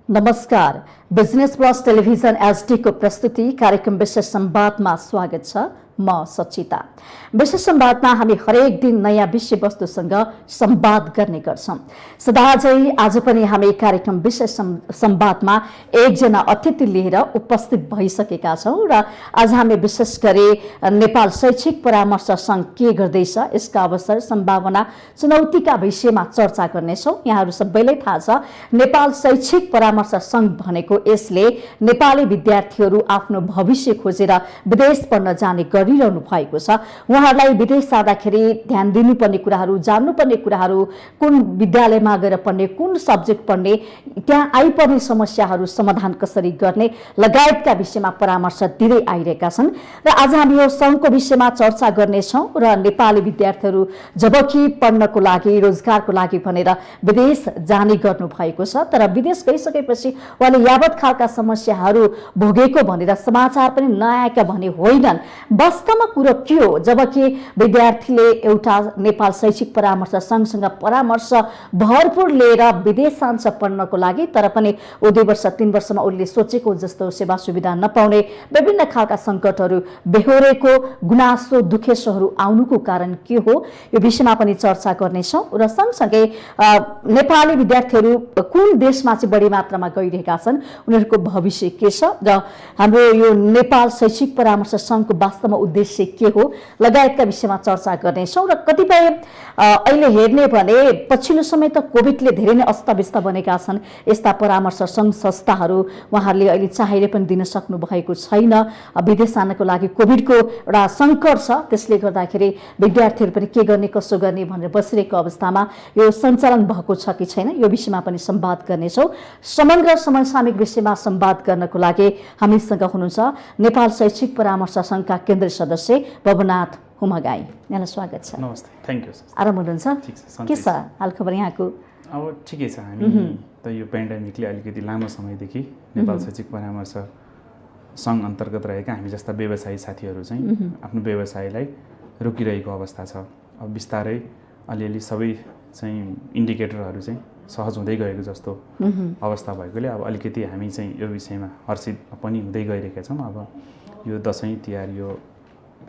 नमस्कार। Business plus television HD को प्रस्तुति कार्यक्रम विशेष संवादमा स्वागत छ। म सचिता। विशेष संवादमा हामी हरेक दिन नयाँ विषयवस्तुसँग संवाद गर्ने गर्छौं। सदाझै आज पनि हामी कार्यक्रम विशेष संवादमा एकजना अतिथि लिएर उपस्थित भइसकेका छौं र आज हामी विशेष गरी नेपाल शैक्षिक परामर्श संघ के गर्दैछ, यसका अवसर, सम्भावना, चुनौतीका विषयमा चर्चा गर्नेछौं। यहाँहरू सबैलाई थाहा छ, नेपाल शैक्षिक परामर्श संघ भनेको यसले नेपाली विद्यार्थीहरू आफ्नो भविष्य खोजेर विदेश पढ्न जाने गरिरहनु भएको छ। उहाँहरूलाई विदेश जाँदाखेरि ध्यान दिनुपर्ने कुराहरू, जान्नुपर्ने कुराहरू, कुन विद्यालयमा गएर पढ्ने, कुन सब्जेक्ट पढ्ने, त्यहाँ आइपर्ने समस्याहरू समाधान कसरी गर्ने लगायतका विषयमा परामर्श दिँदै आइरहेका छन्। र आज हामी यो संघको विषयमा चर्चा गर्नेछौँ र नेपाली विद्यार्थीहरू जबकि पढ्नको लागि, रोजगारको लागि भनेर विदेश जाने गर्नु भएको छ, तर विदेश गइसकेपछि उहाँले यावत खालका समस्याहरू भोगेको भनेर समाचार पनि नआएका भने होइनन्। वास्तवमा कुरो के हो? जबकि विद्यार्थीले एउटा नेपाल शैक्षिक परामर्श संघसँग परामर्श भरपूर लिएर विदेश जान्छ पढ्नको लागि, तर पनि 2 वर्ष 3 वर्षमा उनले सोचेको जस्तो सेवा सुविधा नपाउने, विभिन्न खालका सङ्कटहरू बेहोरेको, गुनासो दुखेसोहरू आउनुको कारण के हो, यो विषयमा पनि चर्चा गर्नेछौँ। र सँगसँगै नेपाली विद्यार्थीहरू कुन देशमा चाहिँ बढी मात्रामा गइरहेका छन्, उनीहरूको भविष्य के छ र हाम्रो यो नेपाल शैक्षिक परामर्श संघको वास्तवमा उद्देश्य के हो लगायतका विषयमा चर्चा गर्नेछौँ। र कतिपय अहिले हेर्ने भने पछिल्लो समय त कोभिडले धेरै नै अस्तव्यस्त बनेका छन् यस्ता परामर्श संघ संस्थाहरू। उहाँहरूले अहिले चाहेर पनि दिन सक्नु भएको छैन। विदेश जानको लागि कोभिडको एउटा सङ्कट छ, त्यसले गर्दाखेरि विद्यार्थीहरू पनि के गर्ने कसो गर्ने भनेर बसिरहेको अवस्थामा यो सञ्चालन भएको छ कि छैन, यो विषयमा पनि संवाद गर्नेछौँ। समग्र समसामयिक विषयमा संवाद गर्नको लागि हामीसँग हुनुहुन्छ नेपाल शैक्षिक परामर्श संघका केन्द्रीय सदस्य भवनाथ हुमागाई। यहाँलाई स्वागत छ। नमस्ते, थ्याङ्क यू। आराम हुनुहुन्छ? के छ हालखबर यहाँको? अब ठिकै छ। हामी त यो पेन्डेमिकले अलिकति लामो समयदेखि नेपाल शैक्षिक परामर्श सङ्घ अन्तर्गत रहेका हामी जस्ता व्यवसायी साथीहरू चाहिँ आफ्नो व्यवसायलाई रोकिरहेको अवस्था छ। अब बिस्तारै अलिअलि सबै चाहिँ इन्डिकेटरहरू चाहिँ सहज हुँदै गएको जस्तो अवस्था भएकोले अब अलिकति हामी चाहिँ यो विषयमा हर्षित पनि हुँदै गइरहेका छौँ। अब यो दसैँ तिहार, यो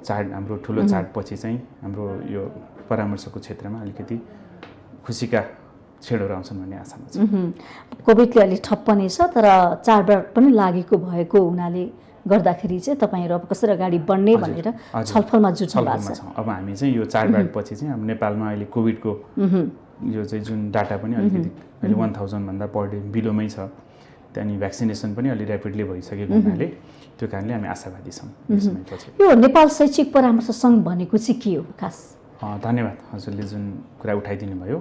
चाड, हाम्रो ठुलो चाडपछि चाहिँ हाम्रो यो परामर्शको क्षेत्रमा अलिकति खुसीका छेडहरू आउँछन् भन्ने आशामा छ। कोभिडले अलि ठप्प नै छ, तर चाडबाड पनि लागेको भएको हुनाले गर्दाखेरि चाहिँ तपाईँहरू अब कसरी अगाडि बढ्ने भनेर छलफलमा जुट्नु भएको छ। अब हामी चाहिँ यो चाडबाडपछि चाहिँ अब नेपालमा अहिले कोभिडको यो चाहिँ जुन डाटा पनि अलिकति अहिले 1000 भन्दा पर डे बिलोमै छ। त्यहाँदेखि भ्याक्सिनेसन पनि अलि ऱ्यापिडली भइसकेको हुनाले त्यो कारणले हामी आशावादी छौँ यो समयपछि। यो नेपाल शैक्षिक परामर्श सङ्घ भनेको चाहिँ के हो खास? धन्यवाद हजुरले जुन कुरा उठाइदिनु भयो।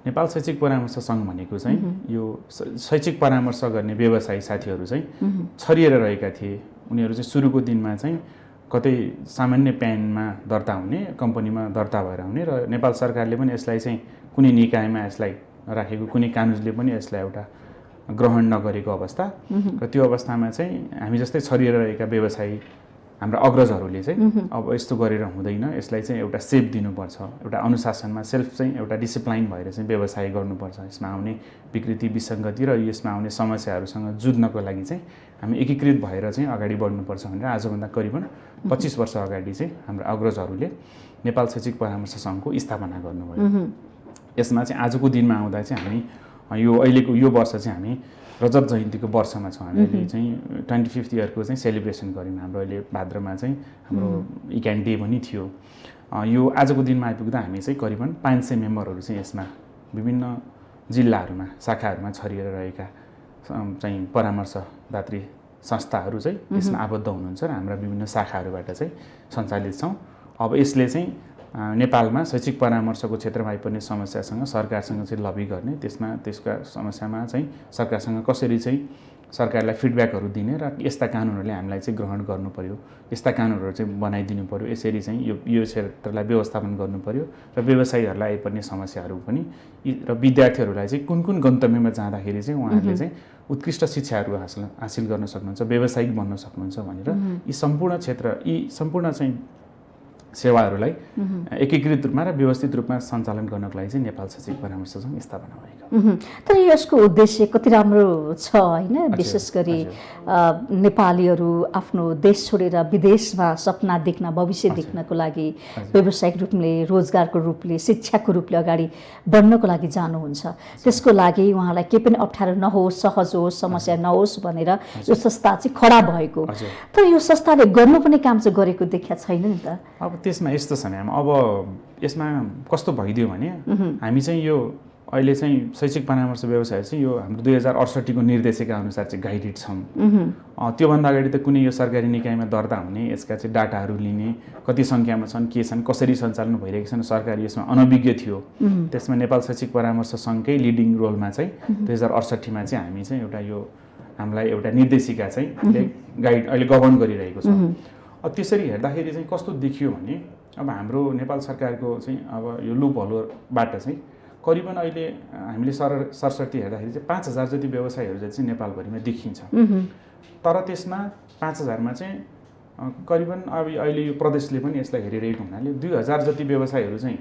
नेपाल शैक्षिक परामर्श सङ्घ भनेको चाहिँ यो शैक्षिक परामर्श गर्ने व्यवसायी साथीहरू चाहिँ छरिएर रहेका थिए। उनीहरू चाहिँ सुरुको दिनमा चाहिँ कतै सामान्य प्यानमा दर्ता हुने, कम्पनीमा दर्ता भएर आउने र नेपाल सरकारले पनि यसलाई चाहिँ कुनै निकायमा यसलाई राखेको, कुनै कानुनले पनि यसलाई एउटा ग्रहण नगरेको अवस्था। र त्यो अवस्थामा चाहिँ हामी जस्तै छरिएर रहेका व्यवसायी हाम्रा अग्रजहरूले चाहिँ अब यस्तो गरेर हुँदैन, यसलाई चाहिँ एउटा सेप दिनुपर्छ, एउटा अनुशासनमा सेल्फ चाहिँ एउटा डिसिप्लाइन भएर चाहिँ व्यवसाय गर्नुपर्छ। यसमा आउने विकृति, विसङ्गति र यसमा आउने समस्याहरूसँग जुझ्नको लागि चाहिँ हामी एकीकृत भएर चाहिँ अगाडि बढ्नुपर्छ भनेर आजभन्दा करिबन 25 वर्ष अगाडि चाहिँ हाम्रा अग्रजहरूले नेपाल शैक्षिक परामर्श सङ्घको स्थापना गर्नुभयो। यसमा चाहिँ आजको दिनमा आउँदा चाहिँ हामी यो अहिलेको यो वर्ष चाहिँ हामी रजत जयन्तीको वर्षमा छौँ। हामीले चाहिँ 25th इयरको चाहिँ सेलिब्रेसन गऱ्यौँ। हाम्रो अहिले भाद्रमा चाहिँ हाम्रो इक्यान डे पनि थियो। यो आजको दिनमा आइपुग्दा हामी चाहिँ करिबन 500 मेम्बरहरू चाहिँ यसमा विभिन्न जिल्लाहरूमा, शाखाहरूमा छरिएर रहेका चाहिँ परामर्शदात्री संस्थाहरू चाहिँ यसमा आबद्ध हुनुहुन्छ र हाम्रा विभिन्न शाखाहरूबाट चाहिँ सञ्चालित छौँ। अब यसले चाहिँ नेपालमा शैक्षिक परामर्शको क्षेत्रमा आइपर्ने समस्यासँग सरकारसँग चाहिँ लबी गर्ने, त्यसका समस्यामा चाहिँ सरकारसँग कसरी चाहिँ सरकारलाई फिडब्याकहरू दिने र यस्ता कानुनहरूले हामीलाई चाहिँ ग्रहण गर्नु पर्यो, यस्ता कानुनहरू चाहिँ बनाइदिनु पर्यो, यसरी चाहिँ यो क्षेत्रलाई व्यवस्थापन गर्नु पर्यो र व्यवसायीहरूलाई आइपर्ने समस्याहरू पनि र विद्यार्थीहरूलाई चाहिँ कुन कुन गन्तव्यमा जाँदाखेरि चाहिँ उहाँहरूले चाहिँ उत्कृष्ट शिक्षाहरू हासिल गर्न सक्नुहुन्छ, व्यावसायिक बन्न सक्नुहुन्छ भनेर यी सम्पूर्ण क्षेत्र, यी सम्पूर्ण चाहिँ सेवाहरूलाई एकीकृत रूपमा र व्यवस्थित रूपमा सञ्चालन गर्नको लागि चाहिँ नेपाल शैक्षिक परामर्श सङ्घ स्थापना भएको। तर यसको उद्देश्य कति राम्रो छ होइन, विशेष गरी नेपालीहरू आफ्नो देश छोडेर विदेशमा सपना देख्न, भविष्य देख्नको लागि व्यावसायिक रूपले, रोजगारको रूपले, शिक्षाको रूपले अगाडि बढ्नको लागि जानुहुन्छ। त्यसको लागि उहाँलाई केही पनि अप्ठ्यारो नहोस्, सहज होस्, समस्या नहोस् भनेर यो संस्था चाहिँ खडा भएको। तर यो संस्थाले गर्नुपर्ने काम चाहिँ गरेको देखिया छैन नि त। अब त्यसमा यस्तो छ म्याम, अब यसमा कस्तो भइदियो भने हामी चाहिँ यो अहिले चाहिँ शैक्षिक परामर्श व्यवसाय चाहिँ यो हाम्रो 2068 को निर्देशिका अनुसार चाहिँ गाइडेड छौँ। त्योभन्दा अगाडि त कुनै यो सरकारी निकायमा दर्ता हुने, यसका चाहिँ डाटाहरू लिने, कति सङ्ख्यामा छन्, के छन्, कसरी सञ्चालन भइरहेको छन्, सरकारी यसमा अनभिज्ञ थियो। त्यसमा नेपाल शैक्षिक परामर्श सङ्घकै लिडिङ रोलमा चाहिँ 2068 मा चाहिँ हामी चाहिँ एउटा यो हामीलाई एउटा निर्देशिका चाहिँ गाइड अहिले गभर्न गरिरहेको छ। अब त्यसरी हेर्दाखेरि चाहिँ कस्तो देखियो भने अब हाम्रो नेपाल सरकारको चाहिँ अब यो लुपहलबाट चाहिँ करिबन अहिले हामीले सरस्वती हेर्दाखेरि चाहिँ 5000 जति व्यवसायहरू चाहिँ नेपालभरिमा देखिन्छ। तर त्यसमा 5000 मा चाहिँ करिबन अब अहिले यो प्रदेशले पनि यसलाई हेरिरहेको हुनाले 2000 जति व्यवसायहरू चाहिँ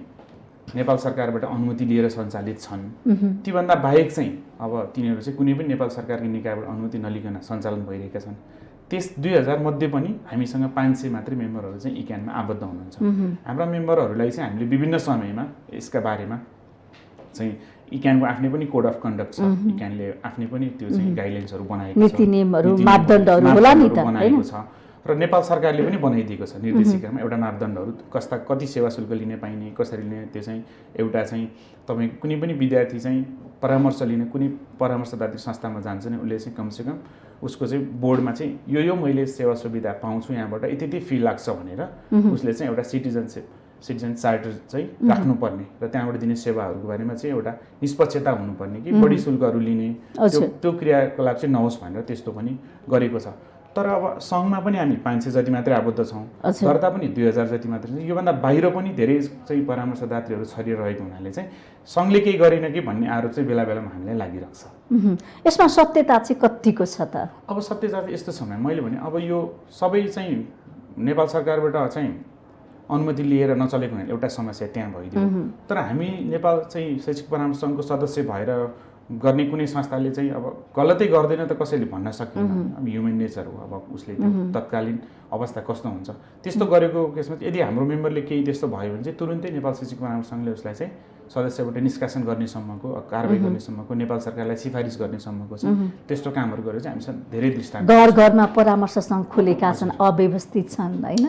नेपाल सरकारबाट अनुमति लिएर सञ्चालित छन्। तीभन्दा बाहेक चाहिँ अब तिनीहरू चाहिँ कुनै पनि नेपाल सरकारको निकायबाट अनुमति नलिकन सञ्चालन भइरहेका छन्। त्यस 2000 मध्ये पनि हामीसँग 500 मात्रै मेम्बरहरू चाहिँ इक्यानमा आबद्ध हुनुहुन्छ। हाम्रा मेम्बरहरूलाई चाहिँ हामीले विभिन्न समयमा यसका बारेमा चाहिँ इक्यानको आफ्नै पनि कोड अफ कन्डक्ट छ, इक्यानले आफ्नै पनि त्यो चाहिँ गाइडलाइन्सहरू बनाएको छ, नीति नियमहरू, मापदण्डहरू होला नि त बनाएको छ र नेपाल सरकारले पनि बनाइदिएको छ निर्देशिकामा एउटा मापदण्डहरू कति सेवा शुल्क लिने पाइने, कसरी लिने, त्यो चाहिँ एउटा चाहिँ तपाईँ कुनै पनि विद्यार्थी चाहिँ परामर्श लिने कुनै परामर्शदात्री संस्थामा जान्छ नि उसले चाहिँ कमसेकम उसको चाहिँ बोर्डमा चाहिँ यो मैले सेवा सुविधा पाउँछु यहाँबाट यति फी लाग्छ भनेर उसले चाहिँ एउटा सिटिजन चार्टर चाहिँ राख्नुपर्ने र त्यहाँबाट दिने सेवाहरूको बारेमा चाहिँ एउटा निष्पक्षता हुनुपर्ने कि बढी शुल्कहरू लिने त्यो क्रियाकलाप चाहिँ नहोस् भनेर त्यस्तो पनि गरेको छ। तर अब सङ्घमा पनि हामी 500 जति मात्रै आबद्ध छौँ, दर्ता पनि 2000 जति मात्रै छ। योभन्दा बाहिर पनि धेरै चाहिँ परामर्शदाताहरू छरिएर रहेको हुनाले चाहिँ सङ्घले केही गरेन कि भन्ने आरोप चाहिँ बेला बेलामा हामीलाई लागिरहेको छ। यसमा सत्यता चाहिँ कतिको छ त? अब सत्यता चाहिँ यस्तो छ मैले भने अब यो सबै चाहिँ नेपाल सरकारबाट चाहिँ अनुमति लिएर नचलेको हुनाले एउटा समस्या त्यहाँ भइदियो। तर हामी नेपाल चाहिँ शैक्षिक परामर्श सङ्घको सदस्य भएर गर्ने कुनै संस्थाले चाहिँ अब गलतै गर्दैन त कसैले भन्न सकिन्न। अब ह्युमन नेचर हो, अब उसले त्यो तत्कालीन अवस्था कस्तो हुन्छ त्यस्तो गरेको केसमा यदि हाम्रो मेम्बरले केही त्यस्तो भयो भने चाहिँ तुरुन्तै नेपाल शैक्षिक परामर्श सङ्घले उसलाई चाहिँ सदस्यबाट निष्कासन गर्नेसम्मको, कारबाही गर्नेसम्मको, नेपाल सरकारलाई सिफारिस गर्नेसम्मको चाहिँ त्यस्तो कामहरू गरेर चाहिँ हामीसँग धेरै दृष्टान्त। घर घरमा परामर्श सङ्घ खुलेका छन्, अव्यवस्थित छन् होइन,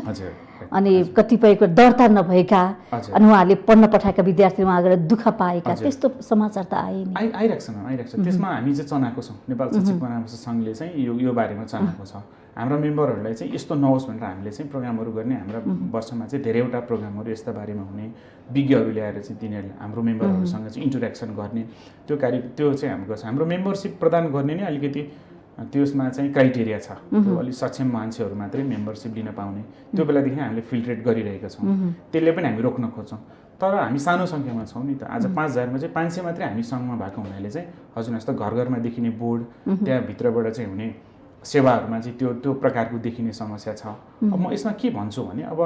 अनि कतिपयको दर्ता नभएका अनि उहाँहरूले पढ्न पठाएका विद्यार्थी उहाँ गएर दुःख पाएका त्यस्तो समाचार त आइरहेको छ। त्यसमा हामी चाहिँ चनाएको छौँ, नेपाल शैक्षिक परामर्श सङ्घले चाहिँ यो बारेमा चनाएको छ। हाम्रा मेम्बरहरूलाई चाहिँ यस्तो नहोस् भनेर हामीले चाहिँ प्रोग्रामहरू गर्ने, हाम्रा वर्षमा चाहिँ धेरैवटा प्रोग्रामहरू यस्ता बारेमा हुने, विज्ञहरू ल्याएर चाहिँ तिनीहरूले हाम्रो मेम्बरहरूसँग चाहिँ इन्टरेक्सन गर्ने त्यो चाहिँ हाम्रो गर्छ। हाम्रो मेम्बरसिप प्रदान गर्ने नै अलिकति त्यसमा चाहिँ क्राइटेरिया छ, त्यो अलिक सक्षम मान्छेहरू मात्रै मेम्बरसिप लिन पाउने, त्यो बेलादेखि हामीले फिल्ट्रेट गरिरहेका छौँ। त्यसले पनि हामी रोक्न खोज्छौँ। तर हामी सानो सङ्ख्यामा छौँ नि त। आज 5000 मा चाहिँ 500 मात्रै हामी सङ्घमा भएको हुनाले चाहिँ हजुर जस्तो घर घरमा देखिने बोर्ड, त्यहाँभित्रबाट चाहिँ हुने सेवाहरूमा चाहिँ त्यो प्रकारको देखिने समस्या छ। अब म यसमा के भन्छु भने अब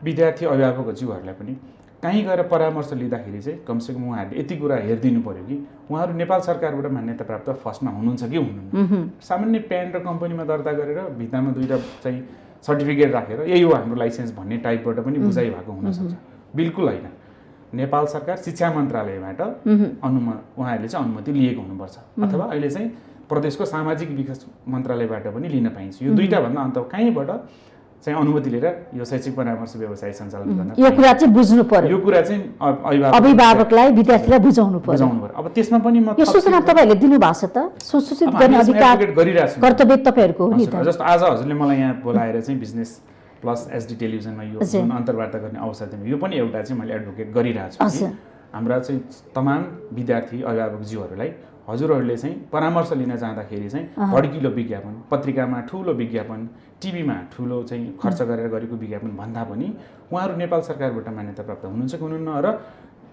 विद्यार्थी अभिभावकज्यूहरूलाई पनि कहीँ गएर परामर्श लिँदाखेरि चाहिँ कमसेकम उहाँहरूले यति कुरा हेरिदिनु पऱ्यो कि उहाँहरू नेपाल सरकारबाट मान्यता प्राप्त फर्स्टमा हुनुहुन्छ कि हुनुहुन्न। सामान्य प्यान र कम्पनीमा दर्ता गरेर भित्तामा 2टा चाहिँ सर्टिफिकेट राखेर यही हो हाम्रो लाइसेन्स भन्ने टाइपबाट पनि बुझाइ भएको हुनसक्छ। बिल्कुल होइन। नेपाल सरकार शिक्षा मन्त्रालयबाट उहाँहरूले चाहिँ अनुमति लिएको हुनुपर्छ, अथवा अहिले चाहिँ प्रदेशको सामाजिक विकास मन्त्रालयबाट पनि लिन पाइन्छ। यो 2टा भन्दा अन्त कहीँबाट चाहिँ अनुमति लिएर यो शैक्षिक परामर्श व्यवसाय सञ्चालन गर्न यो कुरा चाहिँ बुझ्नु पर्यो। यो कुरा चाहिँ अभिभावकलाई, विद्यार्थीलाई बुझाउनु पर्यो। अब त्यसमा पनि म यो सूचना तपाईँहरूले दिनुभएको छ त? सूचित गर्ने अधिकार गरिरहेको छु, कर्तव्य तपाईँहरूको हो नि त। जस्तो आज हजुरले मलाई यहाँ बोलाएर चाहिँ बिजनेस प्लस एसडी टेलिभिजनमा यो जुन अन्तर्वार्ता गर्ने अवसर दिनु, यो पनि एउटा चाहिँ मैले एडभोकेट गरिरहेको छु। हाम्रा चाहिँ तमाम विद्यार्थी अभिभावकज्यूहरूलाई हजुरहरूले चाहिँ परामर्श लिन जाँदाखेरि चाहिँ भड्किलो विज्ञापन, पत्रिकामा ठुलो विज्ञापन, टिभीमा ठुलो चाहिँ खर्च गरेर गरेको विज्ञापन भन्दा पनि उहाँहरू नेपाल सरकारबाट मान्यता प्राप्त हुनुहुन्छ कि हुनुहुन्न। र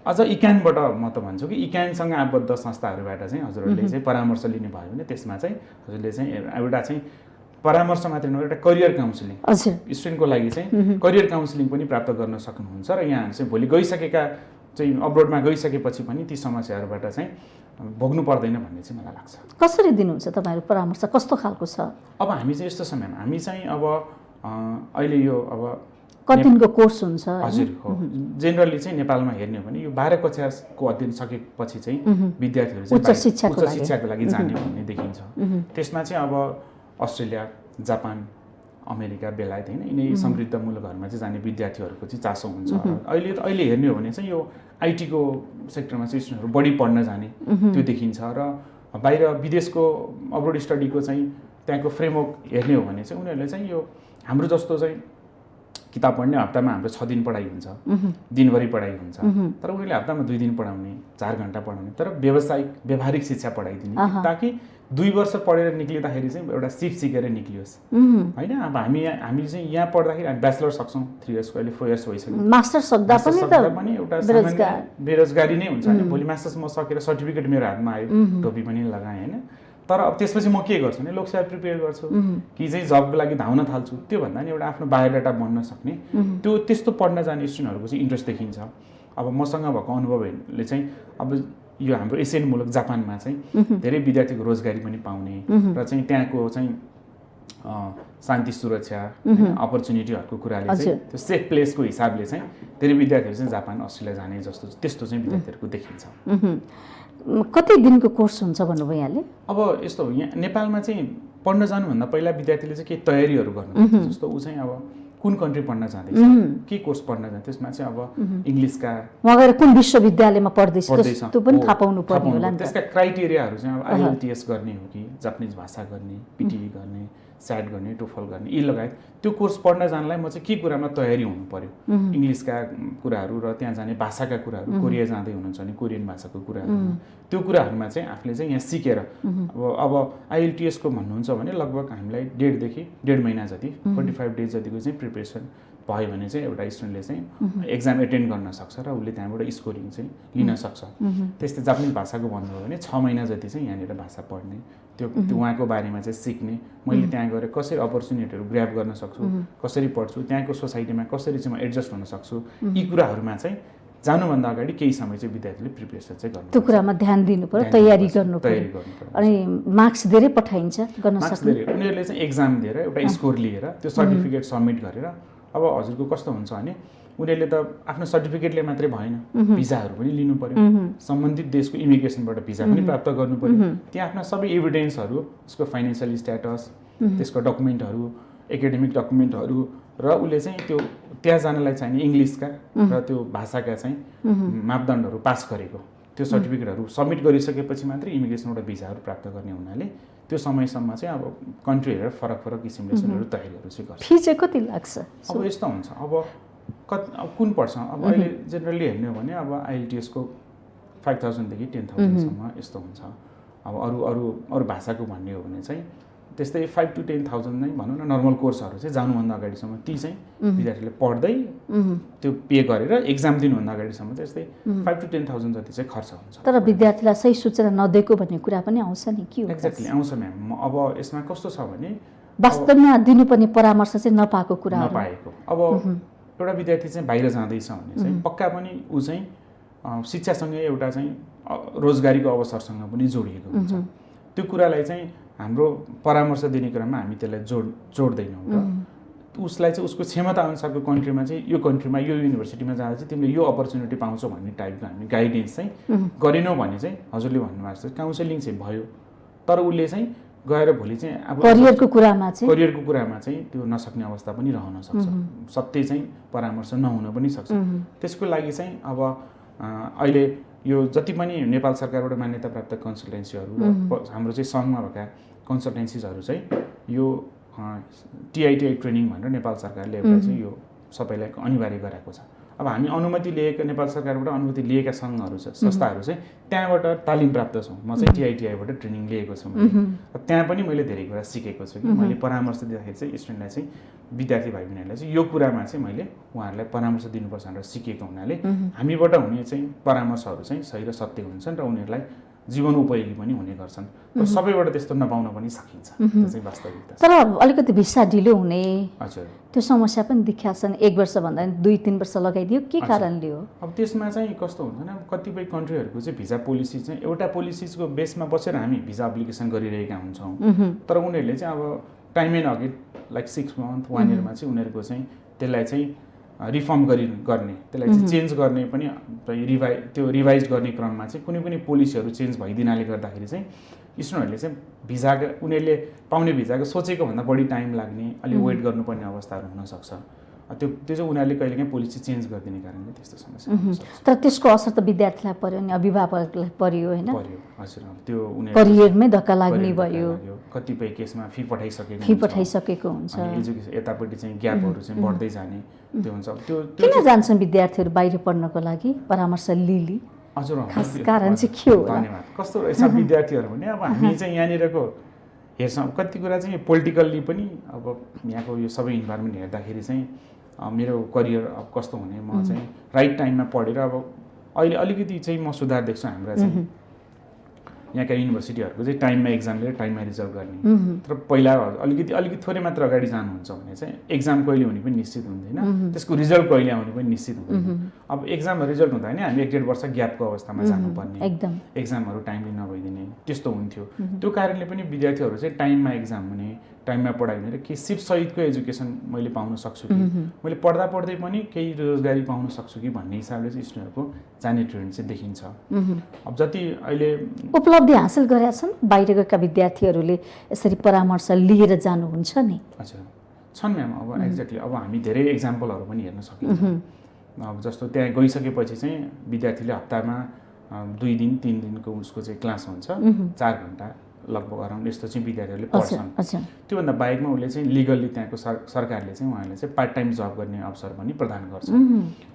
अझ इक्यानबाट म त भन्छु कि इक्यानसँग आबद्ध संस्थाहरूबाट चाहिँ हजुरहरूले चाहिँ परामर्श लिने भयो भने त्यसमा चाहिँ हजुरले चाहिँ एउटा चाहिँ परामर्श मात्रै नभएर एउटा करियर काउन्सिलिङ हजुर स्टुडेन्टको लागि चाहिँ करियर काउन्सिलिङ पनि प्राप्त गर्न सक्नुहुन्छ र यहाँ चाहिँ भोलि गइसकेका चाहिँ अब्रोडमा गइसकेपछि पनि ती समस्याहरूबाट चाहिँ भोग्नु पर्दैन भन्ने चाहिँ मलाई लाग्छ। कसरी दिनुहुन्छ तपाईँहरू परामर्श, कस्तो खालको छ? अब हामी चाहिँ यस्तो समयमा हामी चाहिँ अब अहिले यो अब कति दिनको कोर्स हुन्छ? हजुर हो, जेनरली चाहिँ नेपालमा हेर्ने हो भने यो 12 कक्षाको अध्ययन सकेपछि चाहिँ विद्यार्थीहरू चाहिँ उच्च शिक्षाको लागि जाने भन्ने देखिन्छ। त्यसमा चाहिँ अब अस्ट्रेलिया, जापान, अमेरिका, बेलायत होइन यिनै समृद्ध मुलुकहरूमा चाहिँ जाने विद्यार्थीहरूको चाहिँ चासो हुन्छ। अहिले हेर्ने हो भने चाहिँ यो आइटीको सेक्टरमा चाहिँ स्टुडेन्टहरू बढी पढ्न जाने त्यो देखिन्छ र बाहिर विदेशको अब्रोड स्टडीको चाहिँ त्यहाँको फ्रेमवर्क हेर्ने हो भने चाहिँ उनीहरूले चाहिँ यो हाम्रो जस्तो चाहिँ किताब पढ्ने हप्तामा हाम्रो 6 दिन पढाइ हुन्छ, दिनभरि पढाइ हुन्छ, तर उनीहरूले हप्तामा 2 दिन पढाउने, 4 घन्टा पढाउने, तर व्यावहारिक शिक्षा पढाइदिने ताकि 2 वर्ष पढेर निक्लिँदाखेरि चाहिँ एउटा सिप सिकेर निक्लियोस् होइन। अब हामी चाहिँ यहाँ पढ्दाखेरि हामी ब्याचलर सक्छौँ 3 इयर्सको, अहिले 4 इयर्स भइसक्यो, मास्टर सक्दा पनि एउटा बेरोजगारी नै हुन्छ होइन। भोलि मास्टर्स म सकेर सर्टिफिकेट मेरो हातमा आयो, टोपी पनि लगाएँ होइन, तर अब त्यसपछि म के गर्छु भने लोकसेवा प्रिपेयर गर्छु कि चाहिँ जबको लागि धाउन थाल्छु, त्यो भन्दा नि एउटा आफ्नो बायोडाटा बन्न सक्ने त्यो त्यस्तो पढ्न जाने स्टुडेन्टहरूको चाहिँ इन्ट्रेस्ट देखिन्छ। अब मसँग भएको अनुभवहरूले चाहिँ अब यो हाम्रो एसियन मुलुक जापानमा चाहिँ धेरै विद्यार्थीको रोजगारी पनि पाउने र चाहिँ त्यहाँको चाहिँ शान्ति सुरक्षा अपर्च्युनिटीहरूको कुराले चाहिँ त्यो सेफ प्लेसको हिसाबले चाहिँ धेरै विद्यार्थीहरू चाहिँ जापान, अस्ट्रेलिया जाने जस्तो त्यस्तो चाहिँ विद्यार्थीहरूको देखिन्छ। कति दिनको कोर्स हुन्छ भन्नुभयो यहाँले? अब यस्तो हो, यहाँ नेपालमा चाहिँ पढ्न जानुभन्दा पहिला विद्यार्थीले चाहिँ केही तयारीहरू गर्नुपर्छ। जस्तो ऊ चाहिँ अब कुन कन्ट्री पढ्न जाँदैछ, के कोर्स पढ्न जान्छ, त्यसमा चाहिँ अब इङ्ग्लिसका उहाँ गएर कुन विश्वविद्यालयमा पढ्दैछ त्यो पनि थाहा पाउनु पर्ने होला नि। त्यसका क्राइटेरियाहरू चाहिँ अब आइएलटिएस गर्ने हो कि जापानिज भाषा गर्ने, पिटिई गर्ने, स्याट गर्ने, टोफल गर्ने, यी लगायत त्यो कोर्स पढ्न जानलाई म चाहिँ के कुरामा तयारी हुनु पर्यो, इङ्ग्लिसका कुराहरू र त्यहाँ जाने भाषाका कुराहरू, कोरिया जाँदै हुनुहुन्छ भने कोरियन भाषाको कुराहरू, त्यो कुराहरूमा चाहिँ आफूले चाहिँ यहाँ सिकेर अब आइएलटिएसको भन्नुहुन्छ भने लगभग हामीलाई 1.5 महिना जति 45 डेज जतिको चाहिँ प्रिपरेसन भयो भने चाहिँ एउटा स्टुडेन्टले चाहिँ एक्जाम एटेन्ड गर्न सक्छ र उसले त्यहाँबाट स्कोरिङ चाहिँ लिन सक्छ। त्यस्तै जापानिज भाषाको भन्नुभयो भने 6 महिना जति चाहिँ यहाँनिर भाषा पढ्ने, त्यो उहाँको बारेमा चाहिँ सिक्ने, मैले त्यहाँ गएर कसरी अपर्च्युनिटीहरू ग्र्याब गर्न सक्छु, कसरी पढ्छु, त्यहाँको सोसाइटीमा कसरी चाहिँ म एडजस्ट हुन सक्छु, यी कुराहरूमा चाहिँ जानुभन्दा अगाडि केही समय चाहिँ विद्यार्थीले प्रिपेरेसन चाहिँ गर्नु, त्यो कुरामा ध्यान दिनु पर्यो, तयारी गर्नु पर्यो। अनि मार्क्स धेरै पठाइन्छ गर्न सक्ने, उनीहरूले चाहिँ एक्जाम दिएर एउटा स्कोर लिएर त्यो सर्टिफिकेट सबमिट गरेर अब हजुरको कस्तो हुन्छ भने उनीहरूले त आफ्नो सर्टिफिकेटले मात्रै भएन, भिजाहरू पनि लिनु पर्यो, सम्बन्धित देशको इमिग्रेसनबाट भिजा पनि प्राप्त गर्नु पर्यो, त्यहाँ आफ्ना सबै एभिडेन्सहरू, उसको फाइनेन्सियल स्ट्याटस, त्यसको डकुमेन्टहरू, एकाडेमिक डकुमेन्टहरू र उसले चाहिँ त्यो त्यहाँ जानलाई चाहिने इङ्ग्लिसका र त्यो भाषाका चाहिँ मापदण्डहरू पास गरेको त्यो सर्टिफिकेटहरू सबमिट गरिसकेपछि मात्रै इमिग्रेसनबाट भिजाहरू प्राप्त गर्ने हुनाले त्यो समयसम्म चाहिँ अब कन्ट्री हेरेर फरक किसिमले उनीहरू तयारीहरू चाहिँ गर्छ। फी चाहिँ कति लाग्छ? अब यस्तो हुन्छ, अब कुन पर्छ, अब अहिले जेनरली हेर्ने हो भने अब आइएलटिएसको 5000 देखि 10,000सम्म यस्तो हुन्छ। अब अरू भाषाको भन्ने हो भने चाहिँ त्यस्तै 5 to 10,000 नै भनौँ न नर्मल कोर्सहरू चाहिँ जानुभन्दा अगाडिसम्म ती चाहिँ विद्यार्थीले पढ्दै त्यो पे गरेर एक्जाम दिनुभन्दा अगाडिसम्म त्यस्तै 5 to 10,000 जति चाहिँ खर्च हुन्छ। तर विद्यार्थीलाई सही सूचना नदिएको भन्ने कुरा पनि आउँछ नि, के हो? एक्ज्याक्टली आउँछ म्याम। अब यसमा कस्तो छ भने वास्तवमा दिनुपर्ने परामर्श चाहिँ नपाएको कुरा, नपाएको। अब एउटा विद्यार्थी चाहिँ बाहिर जाँदैछ भने चाहिँ पक्का पनि ऊ चाहिँ शिक्षासँगै एउटा चाहिँ रोजगारीको अवसरसँग पनि जोडिएको हुन्छ। त्यो कुरालाई चाहिँ हाम्रो परामर्श दिने क्रममा हामी त्यसलाई जोड्दैनौँ र उसलाई चाहिँ उसको क्षमता अनुसारको कन्ट्रीमा चाहिँ यो कन्ट्रीमा यो युनिभर्सिटीमा जाँदा चाहिँ तिमीले यो अपर्च्युनिटी पाउँछौ भन्ने टाइपको हामी गाइडेन्स चाहिँ गरेनौँ भने चाहिँ हजुरले भन्नुभएको छ काउन्सिलिङ चाहिँ भयो, तर उसले चाहिँ गएर भोलि चाहिँ अब करियरको कुरामा चाहिँ त्यो नसक्ने अवस्था पनि रहन सक्छ, सत्य चाहिँ परामर्श नहुन पनि सक्छ। त्यसको लागि चाहिँ अब अहिले यो जति पनि नेपाल सरकारबाट मान्यता प्राप्त कन्सल्टेन्सीहरू र हाम्रो चाहिँ सङ्घमा भएका कन्सल्टेन्सीजहरू चाहिँ यो टिआइटिआई ट्रेनिङ भनेर नेपाल सरकारले एउटा चाहिँ यो सबैलाई अनिवार्य गराएको छ। अब हामी अनुमति लिएका नेपाल सरकारबाट अनुमति लिएका सङ्घहरू छ, संस्थाहरू चाहिँ त्यहाँबाट तालिम प्राप्त छौँ। म चाहिँ टिआइटिआईबाट ट्रेनिङ लिएको छु, त्यहाँ पनि मैले धेरै कुरा सिकेको छु कि मैले परामर्श दिँदाखेरि चाहिँ स्टुडेन्टलाई चाहिँ विद्यार्थी भाइ बहिनीहरूलाई चाहिँ यो कुरामा चाहिँ मैले उहाँहरूलाई परामर्श दिनुपर्छ भनेर सिकेको हुनाले हामीबाट हुने चाहिँ परामर्शहरू चाहिँ सही र सत्य हुन्छन् र उनीहरूलाई जीवन उपयोगी पनि हुने गर्छन्। तर सबैबाट त्यस्तो नपाउन पनि सकिन्छ, त्यो चाहिँ वास्तविकता छ। तर अलिकति भिसा ढिलो हुने हजुर, त्यो समस्या पनि देखिया छन्। 1 वर्ष भन्दा 2-3 वर्ष लगाइदियो, के कारणले हो? अब त्यसमा चाहिँ कस्तो हुन्छ भने कतिपय कन्ट्रीहरूको चाहिँ भिजा पोलिसी चाहिँ एउटा पोलिसीको बेसमा बसेर हामी भिजा एप्लिकेसन गरिरहेका हुन्छौँ, तर उनीहरूले चाहिँ अब time and again like 6 month 1 इयरमा चाहिँ उनीहरूको चाहिँ त्यसलाई चाहिँ रिफर्म गर्ने, त्यसलाई चाहिँ चेन्ज गर्ने पनि त्यो रिभाइज गर्ने क्रममा चाहिँ कुनै पनि पोलिसीहरू चेन्ज भइदिनाले गर्दाखेरि चाहिँ स्टुडेन्टहरूले चाहिँ भिजाको उनीहरूले पाउने भिजाको सोचेको भन्दा बढी टाइम लाग्ने, अलिक वेट गर्नुपर्ने अवस्थाहरू हुनसक्छ। त्यो चाहिँ उनीहरूले कहिलेकाहीँ पोलिसी चेन्ज गरिदिने कारणले त्यस्तो समस्या हुनसक्छ। तर त्यसको असर त विद्यार्थीलाई पर्यो नि, अभिभावकलाई पर्यो होइन? पर्यो, हजुर। त्यो उनीहरू करियरमै धक्का लाग्ने भयो, कतिपय केसमा फी पठाइसकेको हुन्छ, एजुकेसन यतापट्टि चाहिँ ग्यापहरू चाहिँ बढ्दै जाने त्यो हुन्छ। त्यो किन जान्छन् विद्यार्थीहरू बाहिर पढ्नको लागि परामर्श लिली? हजुर, खास कारण चाहिँ के हो? धन्यवाद। कस्तो रहेछ विद्यार्थीहरू भने अब हामी चाहिँ यहाँनिरको हेर्छौँ कति कुरा चाहिँ पोलिटिकल्ली पनि अब यहाँको यो सबै इन्भाइरोमेन्ट हेर्दाखेरि चाहिँ मेरो करियर अब कस्तो हुने, म चाहिँ राइट टाइममा पढेर अब अहिले अलिकति चाहिँ म सुधार देख्छु। हाम्रा चाहिँ यहाँका युनिभर्सिटीहरूको चाहिँ टाइममा एक्जाम लिएर टाइममा रिजल्ट गर्ने, तर पहिला अलिकति थोरै मात्र अगाडि जानुहुन्छ भने चाहिँ एक्जाम कहिले हुने पनि निश्चित हुँदैन, त्यसको रिजल्ट कहिले आउने पनि निश्चित हुँदैन। अब एक्जाम रिजल्ट हुँदा नि हामी 1-1.5 वर्ष ग्यापको अवस्थामा जानुपर्ने, एक्जामहरू टाइमली नभइदिने त्यस्तो हुन्थ्यो। त्यो कारणले पनि विद्यार्थीहरू चाहिँ टाइममा एक्जाम हुने, टाइममा पढाइ हुने र केही सिपसहितको एजुकेसन मैले पाउन सक्छु कि, मैले पढ्दा पढ्दै पनि केही रोजगारी पाउन सक्छु कि भन्ने हिसाबले चाहिँ स्टुडेन्टहरूको जाने ट्रेन्ड चाहिँ देखिन्छ। अब जति अहिले उपलब्धि हासिल गरेका छन् बाहिर गएका विद्यार्थीहरूले यसरी परामर्श लिएर जानुहुन्छ नि? अच्छा, छन् म्याम। अब एक्ज्याक्टली अब हामी धेरै एक्जाम्पलहरू पनि हेर्न सकिन्छ। अब जस्तो त्यहाँ गइसकेपछि चाहिँ विद्यार्थीले हप्तामा 2 दिन 3 दिनको उसको चाहिँ क्लास हुन्छ, 4 घन्टा लगभग अराउन्ड यस्तो चाहिँ विद्यार्थीहरूले पढ्छन्। त्योभन्दा बाहेकमा उसले चाहिँ लिगल्ली त्यहाँको सरकारले चाहिँ उहाँहरूले चाहिँ पार्ट टाइम जब गर्ने अवसर पनि प्रदान गर्छ।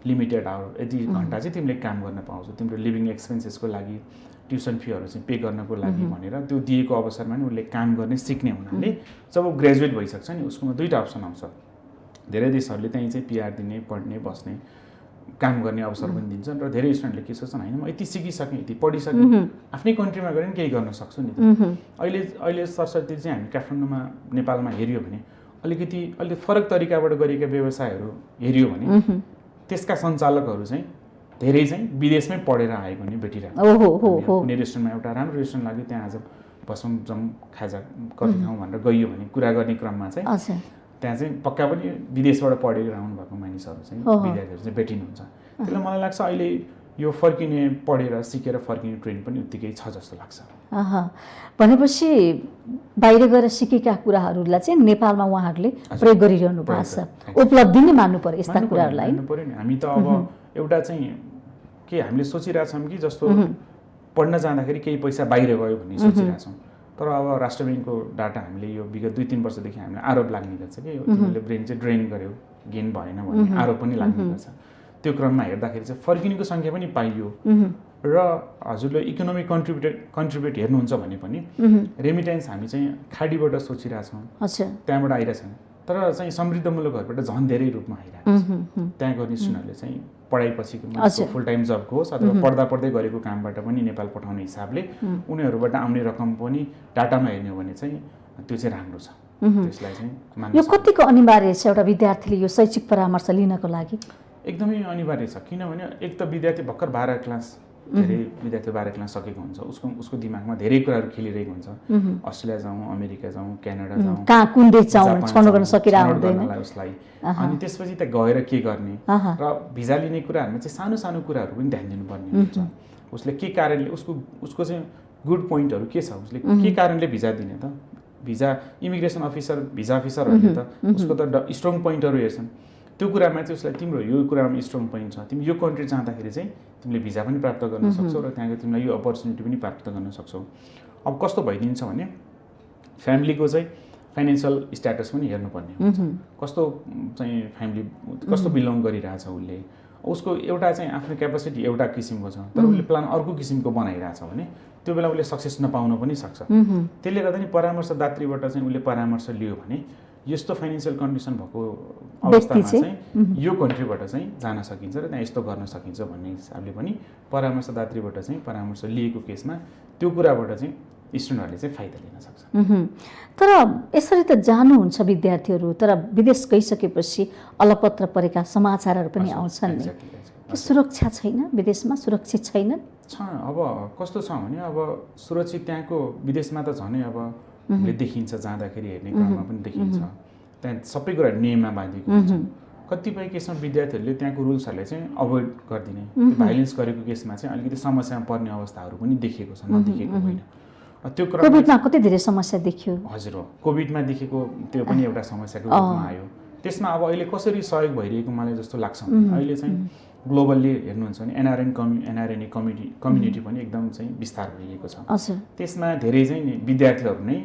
लिमिटेड आवर यति घन्टा चाहिँ तिमीले काम गर्न पाउँछौ, तिम्रो लिभिङ एक्सपेन्सेसको लागि, ट्युसन फीहरू चाहिँ पे गर्नको लागि भनेर त्यो दिएको अवसरमा नि उसले काम गर्ने सिक्ने हुनाले जब ग्रेजुएट भइसक्छ नि उसकोमा 2टा अप्सन आउँछ। धेरै देशहरूले त्यहीँ चाहिँ पिआर दिने, पढ्ने, बस्ने, काम गर्ने अवसर पनि दिन्छन् र धेरै स्टुडेन्टले के सोच्छन् होइन म यति सिकिसकेँ, यति पढिसकेँ, आफ्नै कन्ट्रीमा गएर पनि केही गर्न सक्छु नि त। अहिले सरस्वती चाहिँ हामी काठमाडौँमा नेपालमा हेऱ्यो भने अलिकति फरक तरिकाबाट गरिएका व्यवसायहरू हेऱ्यो भने त्यसका सञ्चालकहरू चाहिँ धेरै चाहिँ विदेशमै पढेर आएको नि भेटिरहेको। कुनै रेस्टुरेन्टमा एउटा राम्रो रेस्टुरेन्ट लाग्यो, त्यहाँ आज बसौँ जाउँ खाजा कफी खाउँ भनेर गइयो भने कुरा गर्ने क्रममा चाहिँ त्यहाँ चाहिँ पक्का पनि विदेशबाट पढेर आउनुभएको मानिसहरू चाहिँ विद्यार्थीहरू चाहिँ भेटिनुहुन्छ। त्यसले मलाई लाग्छ अहिले यो फर्किने, पढेर सिकेर फर्किने ट्रेन्ड पनि उत्तिकै छ जस्तो लाग्छ। भनेपछि बाहिर गएर सिकेका कुराहरूलाई चाहिँ नेपालमा उहाँहरूले प्रयोग गरिरहनु भएको छ, उपलब्धि नै मान्नु पर्यो यस्ता कुराहरूलाई। मान्नु पर्यो नि। हामी त अब एउटा चाहिँ के हामीले सोचिरहेछौँ कि जस्तो पढ्न जाँदाखेरि केही पैसा बाहिर गयो भन्ने सोचिरहेछौँ, तर अब राष्ट्र ब्याङ्कको डाटा हामीले यो विगत 2-3 वर्षदेखि हामीलाई आरोप लाग्ने गर्छ कि तिमीले ब्रेन चाहिँ ड्रेन गर्यो, गेन भएन भन्ने आरोप पनि लाग्ने गर्छ। त्यो क्रममा हेर्दाखेरि चाहिँ फर्किनेको सङ्ख्या पनि पाइयो र हजुरले इकोनोमिक कन्ट्रिब्युट हेर्नुहुन्छ भने पनि रेमिटेन्स हामी चाहिँ खाडीबाट सोचिरहेछौँ, त्यहाँबाट आइरहेछन्, तर चाहिँ समृद्ध मुलुकहरूबाट झन् धेरै रूपमा आइरहेको छ। त्यहाँ गर्ने स्टुडेन्टहरूले चाहिँ पढाइपछिको फुल टाइम जबको होस् अथवा पढ्दा पढ्दै गरेको कामबाट पनि नेपाल पठाउने हिसाबले उनीहरूबाट आउने रकम पनि डाटामा हेर्ने हो भने चाहिँ त्यो चाहिँ राम्रो छ। त्यसलाई चाहिँ मान्नु यो कतिको अनिवार्य छ एउटा विद्यार्थीले यो शैक्षिक परामर्श लिनको लागि? एकदमै अनिवार्य छ। किनभने एक त विद्यार्थी भर्खर 12 क्लास, धेरै विद्यार्थी 12 क्लास सकेको हुन्छ, उसको दिमागमा धेरै कुराहरू खेलिरहेको हुन्छ। अस्ट्रेलिया जाउँ, अमेरिका जाउँ, क्यानाडा जाउँ, कहाँ कुन देश जाउँ छनौट गर्न सकिरहेको हुँदैन उसलाई। अनि त्यसपछि त गएर के गर्ने र भिजा लिने कुराहरूमा चाहिँ सानो सानो कुराहरू पनि ध्यान दिनुपर्ने हुन्छ। उसले के कारणले उसको चाहिँ गुड पोइन्टहरू के छ, उसले के कारणले भिजा दिने त, भिजा इमिग्रेसन अफिसर भिजा अफिसरहरूले त उसको त स्ट्रङ पोइन्टहरू हेर्छन्। त्यो कुरामा चाहिँ उसलाई तिम्रो यो कुरामा स्ट्रङ पोइन्ट छ, तिमी यो कन्ट्री जाँदाखेरि चाहिँ तिमीले भिजा पनि प्राप्त गर्न सक्छौ र त्यहाँको तिमीलाई यो अपर्च्युनिटी पनि प्राप्त गर्न सक्छौ। अब कस्तो भइदिन्छ भने फ्यामिलीको चाहिँ फाइनेन्सियल स्ट्याटस पनि हेर्नुपर्ने हुन्छ, कस्तो चाहिँ फ्यामिली कस्तो बिलोङ गरिरहेछ उसले, उसको एउटा चाहिँ आफ्नो क्यापासिटी एउटा किसिमको छ तर उसले प्लान अर्को किसिमको बनाइरहेछ भने त्यो बेला उसले सक्सेस नपाउन पनि सक्छ। त्यसले गर्दा नि परामर्शदात्रीबाट चाहिँ उसले परामर्श लियो भने यस्तो फाइनेन्सियल कन्डिसन भएको अवस्थामा चाहिँ यो कन्ट्रीबाट चाहिँ जान सकिन्छ र त्यहाँ यस्तो गर्न सकिन्छ भन्ने हिसाबले पनि परामर्शदात्रीबाट चाहिँ परामर्श लिएको केसमा त्यो कुराबाट चाहिँ स्टुडेन्टहरूले चाहिँ फाइदा लिन सक्छ। तर यसरी त जानुहुन्छ विद्यार्थीहरू, तर विदेश गइसकेपछि अलपत्र परेका समाचारहरू पनि आउँछन् नि, सुरक्षा छैन विदेशमा, सुरक्षित छैन? अब कस्तो छ भने अब सुरक्षित त्यहाँको विदेशमा त झनै अब हामीले देखिन्छ, जाँदाखेरि हेर्ने क्रममा पनि देखिन्छ, त्यहाँ सबै कुरा नियममा बाँधिएको हुन्छ। कतिपय केसमा विद्यार्थीहरूले त्यहाँको रुल्सहरूलाई चाहिँ अभोइड गरिदिने, भाइलेन्स गरेको केसमा चाहिँ अलिकति समस्यामा पर्ने अवस्थाहरू पनि देखिएको छ, नदेखिएको होइन। त्यो क्रममा कोभिडमा कति धेरै समस्या देखियो। हजुर हो, कोभिडमा देखेको त्यो पनि एउटा समस्याको रूपमा आयो। त्यसमा अब अहिले कसरी सहयोग भइरहेको मलाई जस्तो लाग्छ भने अहिले चाहिँ ग्लोबल्ली हेर्नुहुन्छ भने एनआरएनए कम्युनिटी पनि एकदम चाहिँ विस्तार भइरहेको छ। त्यसमा धेरै चाहिँ विद्यार्थीहरू नै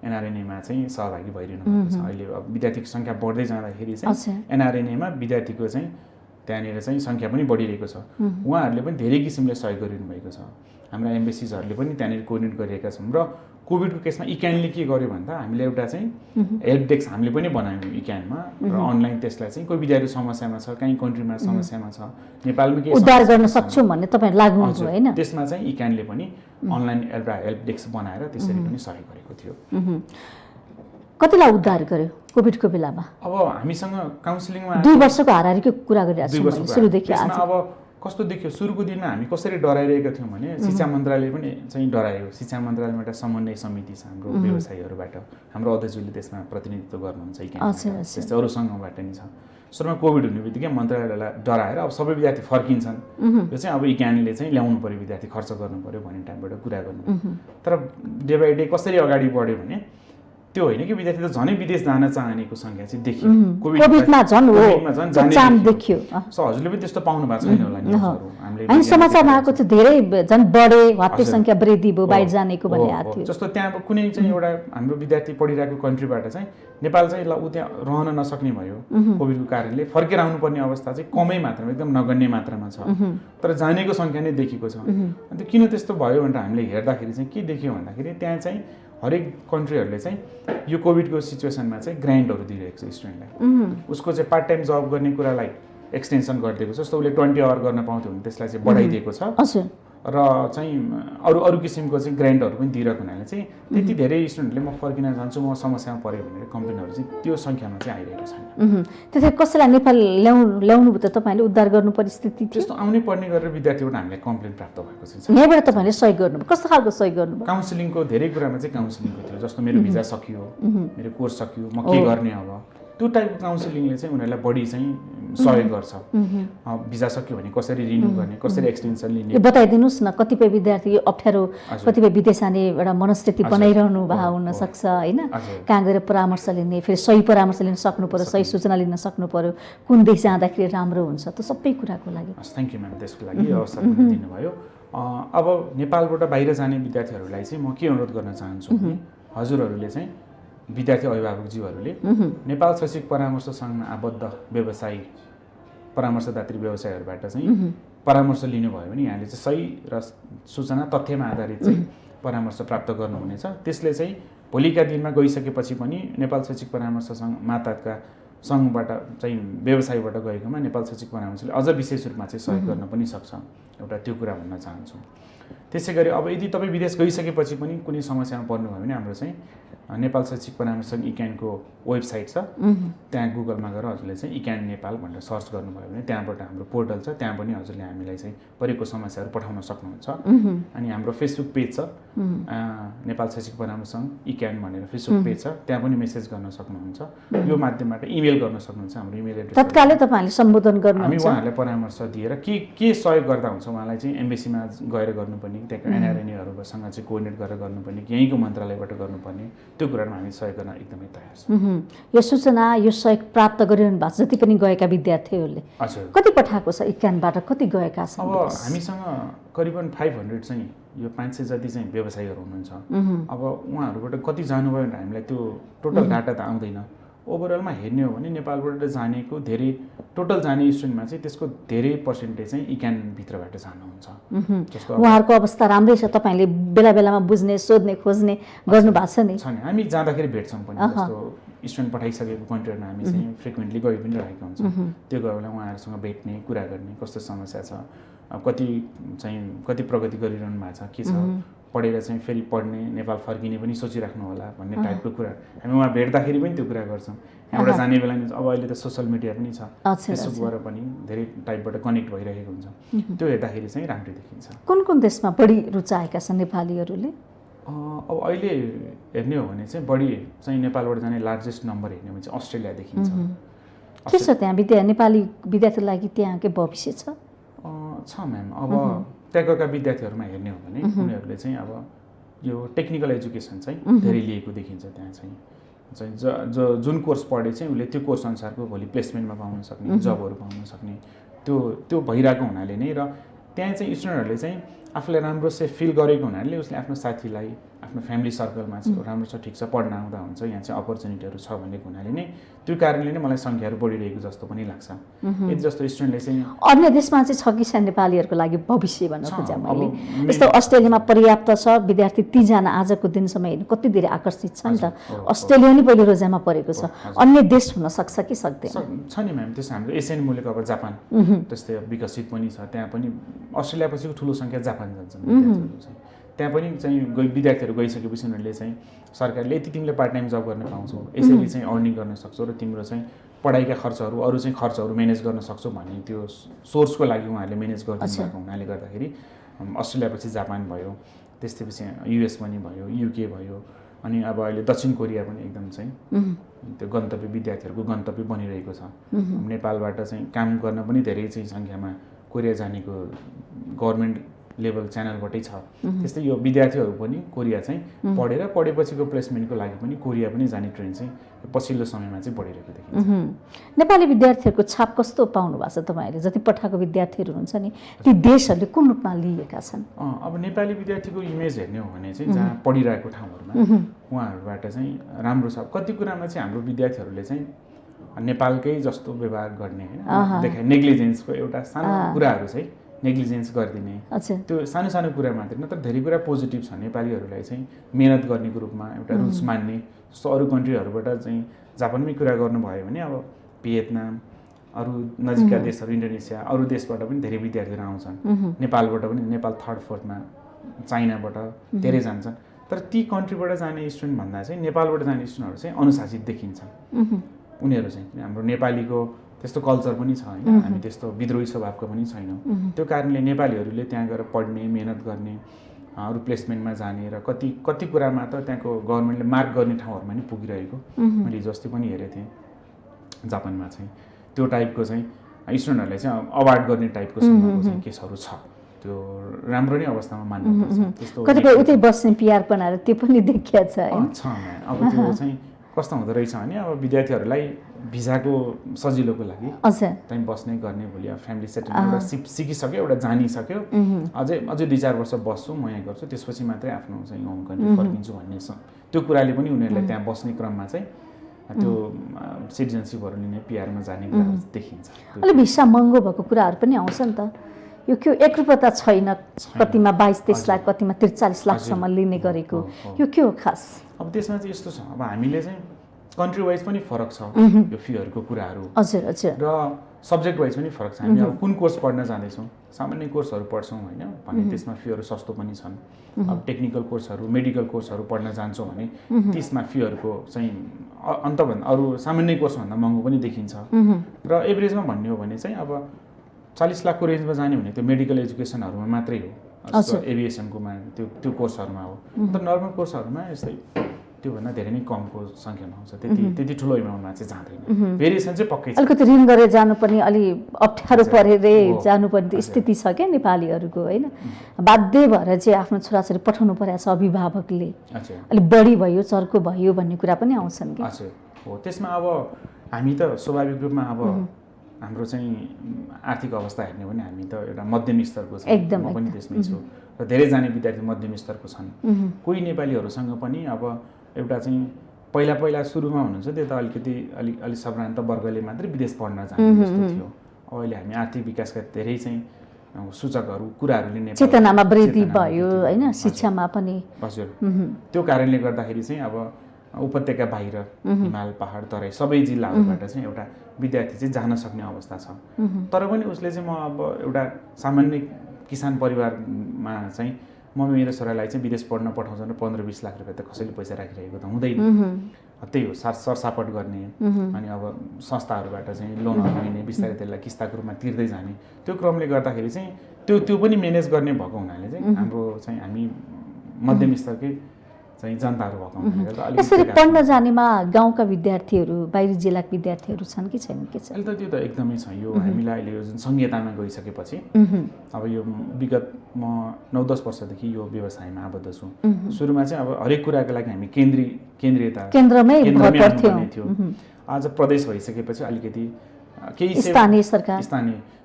एनआरएनएमा चाहिँ सहभागी भइरहनु भएको छ। अहिले अब विद्यार्थीको सङ्ख्या बढ्दै जाँदाखेरि चाहिँ एनआरएनएमा विद्यार्थीको चाहिँ त्यहाँनिर चाहिँ सङ्ख्या पनि बढिरहेको छ। उहाँहरूले पनि धेरै किसिमले सहयोग गरिरहनु भएको छ। हाम्रा एम्बेसिजहरूले पनि त्यहाँनिर कोअर्डिनेट गरिरहेका छौँ। र कोभिडको केसमा इक्यानले के गर्यो भन्दा हामीले एउटा चाहिँ हेल्प डेस्क हामीले पनि बनायौँ इक्यानमा, र अनलाइन त्यसलाई चाहिँ कोही विद्यार्थी समस्यामा छ, कहीँ कन्ट्रीमा समस्यामा छ, नेपालमा के उद्धार गर्न सक्छौँ भन्ने तपाईँ लाग्नु भयो होइन? त्यसमा चाहिँ इक्यानले पनि अनलाइन एउटा हेल्प डेस्क बनाएर त्यसरी पनि सहयोग गरेको थियो। कतिलाई उद्धार गर्यो कोभिडको बेलामा? अब हामीसँग काउन्सिलिङमा 2 वर्षको हाराहारीको कुरा गरिरहेको छु सुरुदेखि आज। अब कस्तो देखियो, सुरुको दिनमा हामी कसरी डराइरहेका थियौँ भने शिक्षा मन्त्रालय पनि चाहिँ डरायो। शिक्षा मन्त्रालयमा एउटा समन्वय समिति छ हाम्रो व्यवसायीहरूबाट, हाम्रो अध्यक्षले त्यसमा प्रतिनिधित्व गर्नुहुन्छ, त्यस्तै अरू सङ्घबाट नि छ। सुरुमा कोभिड हुने बित्तिकै मन्त्रालयलाई डराएर अब सबै विद्यार्थी फर्किन्छन्, यो चाहिँ अब इक्यानले चाहिँ ल्याउनु पऱ्यो, विद्यार्थी खर्च गर्नु पऱ्यो भन्ने टाइपबाट कुरा गर्नु। तर डे बाई डे कसरी अगाडि बढ्यो भने त्यो होइन कि विद्यार्थी त झनै विदेश जान चाहनेको सङ्ख्या चाहिँ देखियो। कोभिडमा झन् हो चाम देखियो। सो हजुरले पनि त्यस्तो पाउनु भएको छैन होला न्युजहरू? हामी समाचारमा आएको थियो धेरै झन् बढे, वात्ते सङ्ख्या वृद्धि भयो बाहिर जानेको भन्ने आएको थियो। जस्तो त्यहाँ कुनै चाहिँ एउटा हाम्रो विद्यार्थी पढिरहेको कन्ट्रीबाट चाहिँ नेपाल चाहिँ ल ऊ त्यहाँ रहन नसक्ने भयो कोभिडको कारणले, फर्केर आउनुपर्ने अवस्था चाहिँ कमै मात्रामा, एकदम नगण्य मात्रामा छ। तर जानेको सङ्ख्या नै देखिएको छ। अन्त किन त्यस्तो भयो भनेर हामीले हेर्दाखेरि चाहिँ के देख्यो भन्दाखेरि त्यहाँ चाहिँ हरेक कन्ट्रीहरूले चाहिँ यो कोभिडको सिचुएसनमा चाहिँ ग्रान्टहरू दिइरहेको छ स्टुडेन्टलाई। उसको चाहिँ पार्ट टाइम जब गर्ने कुरालाई एक्सटेन्सन गरिदिएको छ। जस्तो उसले 20 आवर गर्न पाउँथ्यो भने त्यसलाई चाहिँ बढाइदिएको छ, र चाहिँ अरू किसिमको चाहिँ ग्रान्टहरू पनि दिइरहेको हुनाले चाहिँ त्यति धेरै स्टुडेन्टले म फर्किन जान्छु, म समस्यामा पऱ्यो भनेर कम्प्लेनहरू चाहिँ त्यो सङ्ख्यामा चाहिँ आइरहेको छैन। त्यसरी कसैलाई नेपाल ल्याउनु त तपाईँले उद्धार गर्नु परिस्थिति थियो? त्यस्तो आउनै पर्ने गरेर विद्यार्थीबाट हामीलाई कम्प्लेन प्राप्त भएको छ। यहाँबाट तपाईँले सहयोग गर्नु कस्तो खालको सहयोग गर्नु? काउन्सिलिङको धेरै कुरामा चाहिँ काउन्सिलिङको थियो। जस्तो मेरो भिजा सकियो, मेरो कोर्स सकियो, म के गर्ने अब, त्यो टाइपको काउन्सिलिङले चाहिँ उनीहरूलाई बढी चाहिँ सहयोग गर्छ। भिजा सक्यो भने कसरी रिन्यू गर्ने, कसरी एक्सटेन्सन लिने बताइदिनुहोस् न। कतिपय विद्यार्थी अप्ठ्यारो, कतिपय विदेश जाने एउटा मनस्थिति बनाइरहनु भएको हुनसक्छ होइन? कहाँ गएर परामर्श लिने, फेरि सही परामर्श लिन सक्नु पऱ्यो, सही सूचना लिन सक्नु पऱ्यो, कुन देश जाँदाखेरि राम्रो हुन्छ, त्यो सबै कुराको लागि। थ्याङ्क यू म्याम, त्यसको लागि अवसर दिनुभयो। अब नेपालबाट बाहिर जाने विद्यार्थीहरूलाई चाहिँ म के अनुरोध गर्न चाहन्छु भने हजुरहरूले चाहिँ विद्यार्थी अभिभावकज्यूहरूले नेपाल शैक्षिक परामर्श सङ्घमा आबद्ध व्यवसायी परामर्शदात्री व्यवसायीहरूबाट चाहिँ परामर्श लिनुभयो भने यहाँले चाहिँ सही र सूचना तथ्यमा आधारित चाहिँ परामर्श प्राप्त गर्नुहुनेछ। त्यसले चाहिँ भोलिका दिनमा गइसकेपछि पनि नेपाल शैक्षिक परामर्श सङ्घ माताका सङ्घबाट चाहिँ व्यवसायबाट गएकोमा नेपाल शैक्षिक परामर्शले अझ विशेष रूपमा चाहिँ सहयोग गर्न पनि सक्छ। एउटा त्यो कुरा भन्न चाहन्छु। त्यसै गरी अब यदि तपाईँ विदेश गइसकेपछि पनि कुनै समस्यामा पर्नुभयो भने हाम्रो चाहिँ नेपाल शैक्षिक परामर्श सङ्घ इक्यानको वेबसाइट छ, त्यहाँ गुगलमा गएर हजुरले चाहिँ इक्यान नेपाल भनेर सर्च गर्नुभयो भने त्यहाँबाट हाम्रो पोर्टल छ, त्यहाँ पनि हजुरले हामीलाई चाहिँ परेको समस्याहरू पठाउन सक्नुहुन्छ। अनि हाम्रो फेसबुक पेज छ, नेपाल शैक्षिक परामर्श सङ्घ इक्यान भनेर फेसबुक पेज छ, त्यहाँ पनि मेसेज गर्न सक्नुहुन्छ। यो माध्यमबाट इमेल गर्न सक्नुहुन्छ। हाम्रो इमेल एड्रेस तत्कालै तपाईँहरूले सम्बोधन गर्नुहुन्छ। हामी उहाँहरूलाई परामर्श दिएर के सहयोग गर्दा हुन्छ उहाँलाई चाहिँ एम्बेसीमा गएर गर्नुपर्ने, त्यहाँको एनआरएनएहरूसँग चाहिँ कोअर्डिनेट गरेर गर्नुपर्ने, यहीँको मन्त्रालयबाट गर्नुपर्ने, त्यो कुरामा हामी सहयोग गर्न एकदमै तयार छौँ। यो सूचना, यो सहयोग प्राप्त गरिरहनु भएको छ जति पनि गएका विद्यार्थीहरूले? हजुर। कति पठाएको छ इक्यानबाट, कति गएका छन्? अब हामीसँग करिबन 500 चाहिँ यो 500 जति चाहिँ व्यवसायीहरू हुनुहुन्छ। अब उहाँहरूबाट कति जानुभयो भने हामीलाई त्यो टोटल डाटा त आउँदैन। ओभरअलमा हेर्ने हो भने नेपालबाट जानेको धेरै, टोटल जाने स्टुडेन्टमा चाहिँ त्यसको धेरै पर्सेन्टेज चाहिँ इक्यानभित्रबाट जानुहुन्छ। जस्तो उहाँहरूको अवस्था राम्रै छ, तपाईँले बेला बेलामा बुझ्ने, सोध्ने, खोज्ने गर्नु भएको छ नि? छ नि, हामी जाँदाखेरि भेट्छौँ पनि। जस्तो स्टुडेन्ट पठाइसकेको कन्ट्रीहरूमा हामी चाहिँ फ्रिक्वेन्टली गइ पनि रहेको हुन्छौँ। त्यो गयो बेला उहाँहरूसँग भेट्ने, कुरा गर्ने, कस्तो समस्या छ, कति प्रगति गरिरहनु भएको छ, के छ, पढेर चाहिँ फेरि पढ्ने नेपाल फर्किने पनि सोचिराख्नु होला भन्ने टाइपको कुरा हामी उहाँ भेट्दाखेरि पनि त्यो कुरा गर्छौँ। यहाँबाट जाने बेला नि अब अहिले त सोसल मिडिया पनि छ, फेसबुकबाट पनि धेरै टाइपबाट कनेक्ट भइरहेको हुन्छ, त्यो हेर्दाखेरि चाहिँ राम्रै देखिन्छ। कुन कुन देशमा बढी रुचाएका छन् नेपालीहरूले? अब अहिले हेर्ने हो भने चाहिँ बढी चाहिँ नेपालबाट जाने लार्जेस्ट नम्बर हेर्ने हो भने चाहिँ अस्ट्रेलिया देखिन्छ। के छ त्यहाँ नेपाली विद्यार्थीको लागि त्यहाँ के भविष्य छ? म्याम, अब त्यहाँ गएका विद्यार्थीहरूमा हेर्ने हो भने उनीहरूले चाहिँ अब यो टेक्निकल एजुकेसन चाहिँ धेरै लिएको देखिन्छ। त्यहाँ चाहिँ जुन कोर्स पढे चाहिँ उसले त्यो कोर्स अनुसारको भोलि प्लेसमेन्टमा पाउन सक्ने, जबहरू पाउन सक्ने त्यो भइरहेको हुनाले नै र त्यहाँ चाहिँ स्टुडेन्टहरूले चाहिँ आफूलाई राम्रो से फिल गरेको हुनाले उसले आफ्नो साथीलाई, आफ्नो फ्यामिली सर्कलमा चाहिँ राम्रो छ, ठिक छ, पढ्न आउँदा हुन्छ, यहाँ चाहिँ अपर्च्युनिटीहरू छ भनेको हुनाले नै त्यो कारणले नै मलाई सङ्ख्याहरू बढिरहेको जस्तो पनि लाग्छ। यति जस्तो स्टुडेन्टले चाहिँ अन्य देशमा चाहिँ छ कि छैन नेपालीहरूको लागि भविष्य भन्न खोजेँ मैले? यस्तो अस्ट्रेलियामा पर्याप्त छ विद्यार्थी, तीजना आजको दिनसम्म हेर्नु कति धेरै आकर्षित छ नि त। अस्ट्रेलिया नि पहिलो रोजामा परेको छ, अन्य देश हुन सक्छ कि सक्दैन? छ नि म्याम, त्यस्तो हाम्रो एसियन मुलुक अब जापान त्यस्तै विकसित पनि छ, त्यहाँ पनि अस्ट्रेलिया पछिको ठुलो सङ्ख्या जापान जान्छन् विद्यार्थीहरू चाहिँ। त्यहाँ पनि चाहिँ विद्यार्थीहरू गइसकेपछि उनीहरूले चाहिँ सरकारले यति तिमीले पार्ट टाइम जब गर्न पाउँछौ, यसरी चाहिँ अर्निङ गर्न सक्छौ र तिम्रो चाहिँ पढाइका खर्चहरू, अरू चाहिँ खर्चहरू म्यानेज गर्न सक्छौ भन्ने त्यो सोर्सको लागि उहाँहरूले म्यानेज गरिदिनु भएको हुनाले गर्दाखेरि अस्ट्रेलियापछि जापान भयो, त्यसपछि युएस पनि भयो, युके भयो, अनि अब अहिले दक्षिण कोरिया पनि एकदम चाहिँ त्यो गन्तव्य विद्यार्थीहरूको गन्तव्य बनिरहेको छ। नेपालबाट चाहिँ काम गर्न पनि धेरै चाहिँ सङ्ख्यामा कोरिया जानेको गभर्मेन्ट लेभल च्यानलबाटै छ। त्यस्तै यो विद्यार्थीहरू पनि कोरिया चाहिँ पढेपछिको प्लेसमेन्टको लागि पनि कोरिया पनि जाने ट्रेन्ड चाहिँ पछिल्लो समयमा चाहिँ बढिरहेको देखिन्छ। नेपाली विद्यार्थीहरूको छाप कस्तो पाउनु भएको छ तपाईँहरूले? जति पठाएको विद्यार्थीहरू हुन्छ नि ती देशहरूले कुन रूपमा लिएका छन्? अब नेपाली विद्यार्थीको इमेज हेर्ने हो भने चाहिँ जहाँ पढिरहेको ठाउँहरूमा उहाँहरूबाट चाहिँ राम्रो छ। कति कुरामा चाहिँ हाम्रो विद्यार्थीहरूले चाहिँ नेपालकै जस्तो व्यवहार गर्ने होइन देखाए, नेग्लिजेन्सको एउटा सानो कुराहरू चाहिँ नेग्लिजेन्स गरिदिने, त्यो सानो सानो कुरा मात्रै नत्र धेरै कुरा पोजिटिभ छ। नेपालीहरूलाई चाहिँ मेहनत गर्नेको रूपमा एउटा रुल्स मान्ने, जस्तो अरू कन्ट्रीहरूबाट चाहिँ जापानमै कुरा गर्नुभयो भने अब भियतनाम, अरू नजिकका देशहरू, इन्डोनेसिया, अरू देशबाट पनि धेरै विद्यार्थीहरू आउँछन्। नेपालबाट पनि, नेपाल 3rd 4thमा, चाइनाबाट धेरै जान्छन्। तर ती कन्ट्रीबाट जाने स्टुडेन्ट भन्दा चाहिँ नेपालबाट जाने स्टुडेन्टहरू चाहिँ अनुशासित देखिन्छन्। उनीहरू चाहिँ हाम्रो नेपालीको त्यस्तो कल्चर पनि छ होइन, हामी त्यस्तो विद्रोही स्वभावको पनि छैनौँ। त्यो कारणले नेपालीहरूले त्यहाँ गएर पढ्ने, मेहनत गर्ने, अरू प्लेसमेन्टमा जाने र कति कुरामा त त्यहाँको गभर्मेन्टले मार्क गर्ने ठाउँहरूमा नि पुगिरहेको मैले हिजो अस्ति पनि हेरेको थिएँ। जापानमा चाहिँ त्यो टाइपको चाहिँ स्टुडेन्टहरूलाई चाहिँ अवार्ड गर्ने टाइपको चाहिँ केसहरू छ। त्यो राम्रो नै अवस्थामा मान्नुपर्छ। त्यस्तो कतिपय उतै बस्ने पिआर बनाएर त्यो पनि देखिया छ है। अब त्यो चाहिँ कस्तो हुँदो रहेछ भने अब विद्यार्थीहरूलाई भिजाको सजिलोको लागि त्यहीँ बस्ने गर्ने, भोलि अब फ्यामिली सेटल एउटा सिकिसक्यो, एउटा जानिसक्यो, अझै 2-4 वर्ष बस्छु, म यहाँ गर्छु, त्यसपछि मात्रै आफ्नो चाहिँ होम कन्ट्री फर्किन्छु भन्ने त्यो कुराले पनि उनीहरूलाई त्यहाँ बस्ने क्रममा चाहिँ त्यो सिटिजनसिपहरू लिने, पिआरमा जाने कुराहरू देखिन्छ। अलि भिसा महँगो भएको कुराहरू पनि आउँछ नि त। यो के एकरूपता छैन, कतिमा 22-23 लाख, कतिमा 43 लाखसम्म लिने गरेको, यो के हो खास? अब त्यसमा चाहिँ यस्तो छ, अब हामीले चाहिँ कन्ट्री वाइज पनि फरक छ यो फीहरूको कुराहरू, र सब्जेक्ट वाइज पनि फरक छ। हामी अब कुन कोर्स पढ्न जाँदैछौँ, सामान्य कोर्सहरू पढ्छौँ होइन भने त्यसमा फीहरू सस्तो पनि छन्। अब टेक्निकल कोर्सहरू, मेडिकल कोर्सहरू पढ्न जान्छौँ भने त्यसमा फीहरूको चाहिँ अन्तभन्दा अरू सामान्य कोर्सभन्दा महँगो पनि देखिन्छ। र एभरेजमा भन्ने हो भने चाहिँ अब 40 लाखको रेन्जमा जाने भने त्यो मेडिकल एजुकेसनहरूमा मात्रै हो, एभिएसनकोमा त्यो कोर्सहरूमा हो। तर नर्मल कोर्सहरूमा यस्तै त्योभन्दा धेरै नै कमको सङ्ख्यामा आउँछ, त्यति ठुलो एमाउन्टमा चाहिँ जाँदैन। भेरिएसन चाहिँ पक्कै छ। अलिकति ऋण गरेर जानुपर्ने, अलि अप्ठ्यारो परेर जानुपर्ने स्थिति छ क्या नेपालीहरूको होइन। बाध्य भएर चाहिँ आफ्नो छोराछोरी पठाउनु परेको छ अभिभावकले, अलिक बढी भयो, चर्को भयो भन्ने कुरा पनि आउँछन् कि? हो, त्यसमा अब हामी त स्वाभाविक रूपमा अब हाम्रो चाहिँ आर्थिक अवस्था हेर्ने हो भने हामी त एउटा मध्यम स्तरको छ, म पनि त्यसमै छु, र धेरैजना विद्यार्थी मध्यम स्तरको छन्। कोही नेपालीहरूसँग पनि अब एउटा चाहिँ पहिला सुरुमा हुनुहुन्छ त्यो त अलि सम्भ्रान्त वर्गले मात्रै विदेश पढ्न जाने जस्तो थियो। अहिले हामी आर्थिक विकासका धेरै चाहिँ सूचकहरू, कुराहरूले नेपाल चेतनामा वृद्धि भयो होइन, शिक्षामा पनि। हजुर, त्यो कारणले गर्दाखेरि चाहिँ अब उपत्यका बाहिर हिमाल, पहाड, तराई सबै जिल्लाहरूबाट चाहिँ एउटा विद्यार्थी चाहिँ जान सक्ने अवस्था छ। तर पनि उसले चाहिँ म अब एउटा सामान्य किसान परिवारमा चाहिँ म मेरो छोरालाई चाहिँ विदेश पढ्न पठाउँछ भने 15-20 लाख रुपियाँ त कसैले पैसा राखिरहेको त हुँदैन। त्यही हो सरसापट गर्ने अनि अब संस्थाहरूबाट चाहिँ लोनहरू लिने बिस्तारै त्यसलाई किस्ताको रूपमा तिर्दै जाने त्यो क्रमले गर्दाखेरि चाहिँ त्यो पनि म्यानेज गर्ने भएको हुनाले चाहिँ हाम्रो चाहिँ हामी मध्यम स्तरकै चाहिँ जनताहरू भएको हुनाले गर्दा यसरी पढ्न जानेमा गाउँका विद्यार्थीहरू बाहिरी जिल्लाका विद्यार्थीहरू छन् कि छैन के छ? अहिले त त्यो त एकदमै छ। यो हामीलाई अहिले यो जुन संहितामा गइसकेपछि अब यो विगत म 9-10 वर्षदेखि यो व्यवसायमा आबद्ध छु। सुरुमा चाहिँ अब हरेक कुराको लागि हामी केन्द्रमै थियो। आज प्रदेश भइसकेपछि अलिकति केही स्थानीय सरकार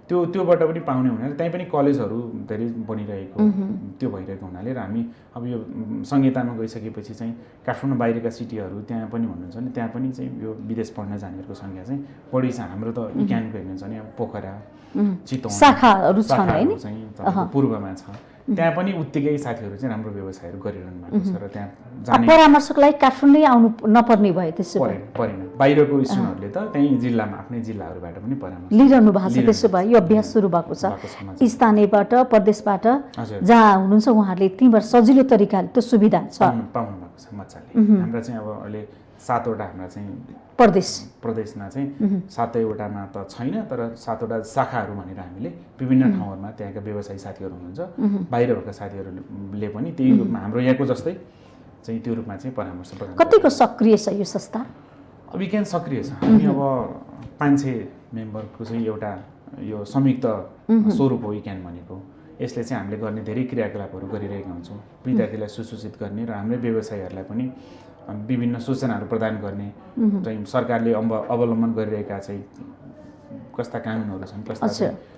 त्योबाट पनि पाउने हुनाले त्यहीँ पनि कलेजहरू धेरै बनिरहेको त्यो भइरहेको हुनाले र हामी अब यो संहितामा गइसकेपछि चाहिँ काठमाडौँ बाहिरका सिटीहरू त्यहाँ पनि हुनुहुन्छ नि त्यहाँ पनि चाहिँ यो विदेश पढ्न जानेहरूको सङ्ख्या चाहिँ बढी छ। हाम्रो त इक्यानको हेर्नुहुन्छ भने अब पोखरा चितवन शाखाहरू छन् हैन चाहिँ पूर्वमा छ। त्यहाँ पनि उत्तिकै साथीहरू चाहिँ राम्रो व्यवसायहरू गरिरहनु भएको छ र त्यहाँ जाने परामर्शको लागि काठमाडौँ आउनु नपर्ने भयो त्यसो परेन। बाहिरको स्टुडेन्टहरूले त त्यही जिल्लामा आफ्नै जिल्लाहरूबाट पनि परामर्श लिइरहनु भएको छ। त्यसो भए यो अभ्यास सुरु भएको छ स्थानीयबाट प्रदेशबाट जहाँ हुनुहुन्छ उहाँहरूले त्यहीँबाट सजिलो तरिकाले त्यो सुविधा छ पाउनु भएको छ मजाले। हाम्रा चाहिँ अब अहिले 7वटा हाम्रा चाहिँ प्रदेशमा चाहिँ 7वटामा त छैन तर 7वटा शाखाहरू भनेर हामीले विभिन्न ठाउँहरूमा त्यहाँका व्यवसायी साथीहरू हुनुहुन्छ बाहिर भएका साथीहरूले पनि त्यही रूपमा हाम्रो यहाँको जस्तै चाहिँ त्यो रूपमा चाहिँ परामर्श प्रदान कतिको सक्रिय छ यो संस्था? अब विज्ञान सक्रिय छ। हामी अब 500 मेम्बरको चाहिँ एउटा यो संयुक्त स्वरूप हो विज्ञान भनेको। यसले चाहिँ हामीले गर्ने धेरै क्रियाकलापहरू गरिरहेका हुन्छौँ। विद्यार्थीलाई सुसूचित गर्ने र हाम्रै व्यवसायीहरूलाई पनि विभिन्न सूचनाहरू प्रदान गर्ने चाहिँ सरकारले अवलम्बन गरिरहेका चाहिँ कस्ता कानुनहरू छन् कस्ता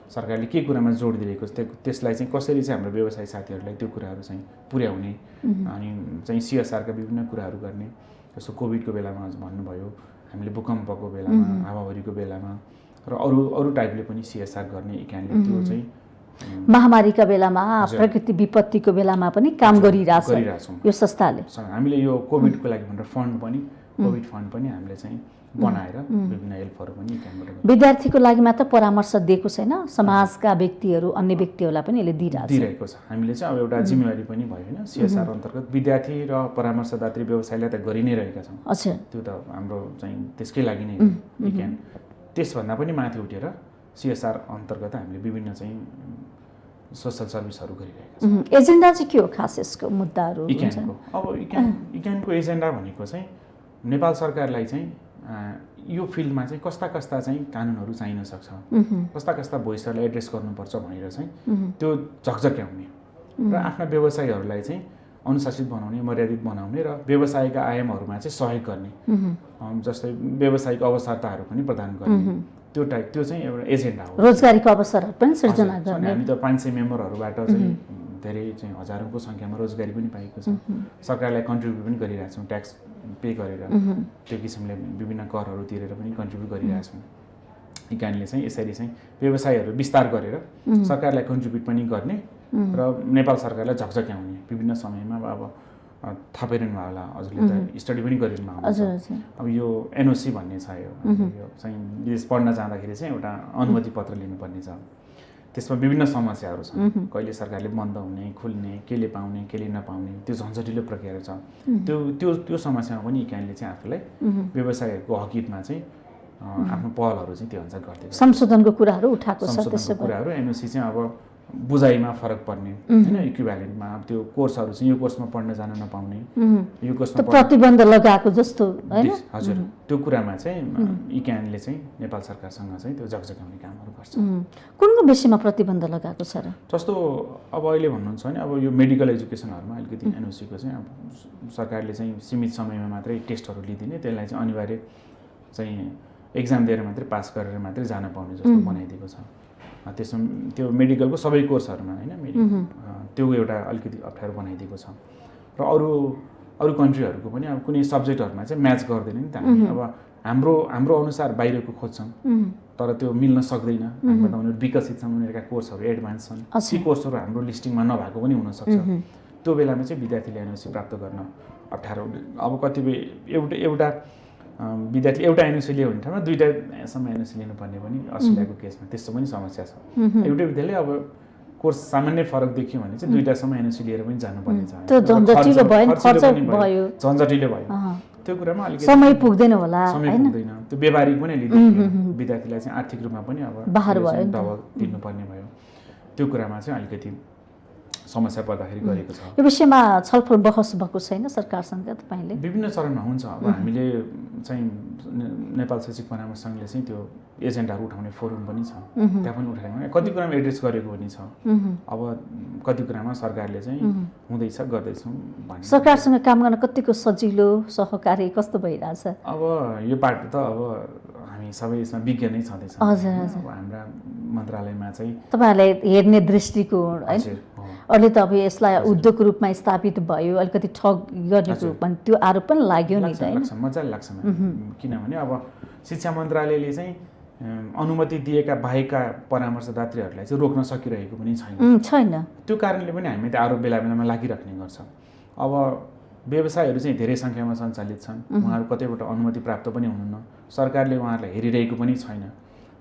सरकारले के कुरामा जोड दिएको छ त्यसलाई चाहिँ कसरी चाहिँ हाम्रो व्यवसायी साथीहरूलाई त्यो कुराहरू चाहिँ पुर्याउने अनि चाहिँ CSRका विभिन्न कुराहरू गर्ने जस्तो कोभिडको बेलामा भन्नुभयो हामीले भूकम्पको बेलामा हावाहुरीको बेलामा र अरू टाइपले पनि CSR गर्ने इकाइले त्यो चाहिँ महामारीका बेलामा प्रकृति विपत्तिको बेलामा पनि काम गरिरहेछौँ यो संस्थाले। हामीले यो कोभिडको लागि भनेर कोभिड फन्ड पनि हामीले चाहिँ बनाएर विभिन्न हेल्पहरू पनि इकाइबाट विद्यार्थीको लागि मात्र परामर्श दिएको छैन समाजका व्यक्तिहरू अन्य व्यक्तिहरूलाई पनि यसले दिइरहेको छ। हामीले चाहिँ अब एउटा जिम्मेवारी पनि भयो होइन CSR अन्तर्गत विद्यार्थी र परामर्शदात्री व्यवसायलाई त गरि नै रहेका छौँ। त्यो त हाम्रो चाहिँ त्यसकै लागि नै इकाइ त्यसभन्दा पनि माथि उठेर CSR अन्तर्गत हामीले विभिन्न चाहिँ सोसल सर्भिसहरू गरिरहेका छौँ। एजेन्डा चाहिँ के हो खास यसको मुद्दाहरू? अब इकाइनको एजेन्डा भनेको चाहिँ नेपाल सरकारलाई चाहिँ यो फिल्डमा चाहिँ कस्ता चाहिँ कानुनहरू चाहिन सक्छ कस्ता भोइसहरूलाई एड्रेस गर्नुपर्छ भनेर चाहिँ त्यो झकझक्याउने र आफ्ना व्यवसायीहरूलाई चाहिँ अनुशासित बनाउने मर्यादित बनाउने र व्यवसायका आयामहरूमा चाहिँ सहयोग गर्ने जस्तै व्यावसायिक अवसरताहरू पनि प्रदान गर्ने त्यो चाहिँ एउटा एजेन्डा हो। रोजगारीको अवसरहरू पनि सृजना गर्ने। हामी त 500 मेम्बरहरूबाट चाहिँ धेरै चाहिँ हजारौँको सङ्ख्यामा रोजगारी पनि पाएको छ। सरकारलाई कन्ट्रिब्युट पनि गरिरहेछौँ ट्याक्स पे गरेर त्यो किसिमले विभिन्न करहरू तिरेर पनि कन्ट्रिब्युट गरिरहेछौँ। इकाइले चाहिँ यसरी चाहिँ व्यवसायहरू विस्तार गरेर सरकारलाई कन्ट्रिब्युट पनि गर्ने र नेपाल सरकारलाई झकझक्याउने विभिन्न समयमा अब थपेरहनु होला हजुरले त स्टडी पनि गरिरहनु भएको छ। अब यो NOC भन्ने छ यो चाहिँ विदेश पढ्न जाँदाखेरि चाहिँ एउटा अनुमति पत्र लिनुपर्ने छ। त्यसमा विभिन्न समस्याहरू छन् कहिले सरकारले बन्द हुने खुल्ने केले पाउने केले नपाउने त्यो झन्झटिलो प्रक्रिया छ। त्यो समस्यामा पनि इकाइले चाहिँ आफूलाई व्यवसायहरूको हकितमा चाहिँ आफ्नो पहलहरू चाहिँ त्यो अनुसार गर्दै संशोधनको कुराहरू उठाएको छ। त्यसो कुराहरू NOC चाहिँ अब बुझाइमा फरक पर्ने हैन इक्विभ्यालेन्टमा अब त्यो कोर्सहरू चाहिँ यो कोर्समा पढ्न जान नपाउने यो कोर्समा प्रतिबन्ध लगाएको जस्तो हैन हजुर त्यो कुरामा चाहिँ इकाइले चाहिँ नेपाल सरकारसँग चाहिँ त्यो झकझक्याउने कामहरू गर्छ। कुन विषयमा प्रतिबन्ध लगाएको छ र? जस्तो अब अहिले भन्नुहुन्छ भने अब यो मेडिकल एजुकेसनहरूमा अलिकति NOCको चाहिँ अब सरकारले चाहिँ सीमित समयमा मात्रै टेस्टहरू लिदिने त्यसलाई चाहिँ अनिवार्य चाहिँ एक्जाम दिएर मात्रै पास गरेर मात्रै जान पाउने जस्तो बनाइदिएको छ। त्यसमा त्यो मेडिकलको सबै कोर्सहरूमा हैन त्यो एउटा अलिकति अप्ठ्यारो बनाइदिएको छ र अरू कन्ट्रीहरूको पनि अब कुनै सब्जेक्टहरूमा चाहिँ म्याच गर्दैन नि त। हामी अब हाम्रो अनुसार बाहिरको खोज्छौँ तर त्यो मिल्न सक्दैन। हामीबाट उनीहरू विकसित छन् उनीहरूका कोर्सहरू एडभान्स छन् ती कोर्सहरू हाम्रो लिस्टिङमा नभएको पनि हुनसक्छ। त्यो बेलामा चाहिँ विद्यार्थीले NOC प्राप्त गर्न अप्ठ्यारो अब कतिपय एउटा विद्यार्थी एउटा NOC लियो भने ठाउँमा 2टासम्म NOC लिनुपर्ने पनि अस्ट्रेलियाको केसमा त्यस्तो पनि समस्या छ। एउटै विद्यालय अब कोर्स सामान्य फरक देखियो भने चाहिँ दुईटासम्म एनओसी लिएर पनि जानुपर्ने छ। त्यो झन्झटिलो भयो नि, खर्च भयो, झन्झटिलो भयो। त्यो कुरामा अलिकति समय पुग्दैन होला हैन, त्यो व्यावहारिक पनि अलिकति विद्यार्थीलाई चाहिँ आर्थिक रूपमा पनि अब बाहर भयो, दबाब दिनुपर्ने भयो। त्यो कुरामा चाहिँ अलिकति समस्या पर्दाखेरि गरेको छ। यो विषयमा छलफल बहस भएको छैन सरकारसँग तपाईले? विभिन्न चरणमा हुन्छ। अब हामीले चाहिँ नेपाल शैक्षिक परामर्श सङ्घले चाहिँ त्यो एजेन्डाहरू उठाउने फोरम पनि छ, त्यहाँ पनि उठाएको कति कुरामा एड्रेस गरेको पनि छ। अब कति कुरामा सरकारले चाहिँ हुँदैछ गर्दैछौँ भन्ने। सरकारसँग काम गर्न कतिको सजिलो सहकारी कस्तो भइरहेछ? अब यो पार्ट त अब हामी सबै यसमा विज्ञ नै छँदैछ। हजुर हजुर। अब हाम्रा मन्त्रालयमा चाहिँ तपाईँहरूलाई हेर्ने दृष्टिकोण है, अहिले त अब यसलाई उद्योगको रूपमा स्थापित भयो, अलिकति ठग गरेको रूपमा त्यो आरोप पनि लाग्यो नि त हैन? मजाले लाग्छ किनभने अब शिक्षा मन्त्रालयले चाहिँ अनुमति दिएका बाहेकका परामर्शदाताहरूलाई चाहिँ रोक्न सकिरहेको पनि छैन। त्यो कारणले पनि हामी त्यो आरोप बेला बेलामा लागिराख्ने गर्छ। अब व्यवसायहरू चाहिँ धेरै सङ्ख्यामा सञ्चालित छन्, उहाँहरू कतैबाट अनुमति प्राप्त पनि हुनुहुन्न, सरकारले उहाँहरूलाई हेरिरहेको पनि छैन।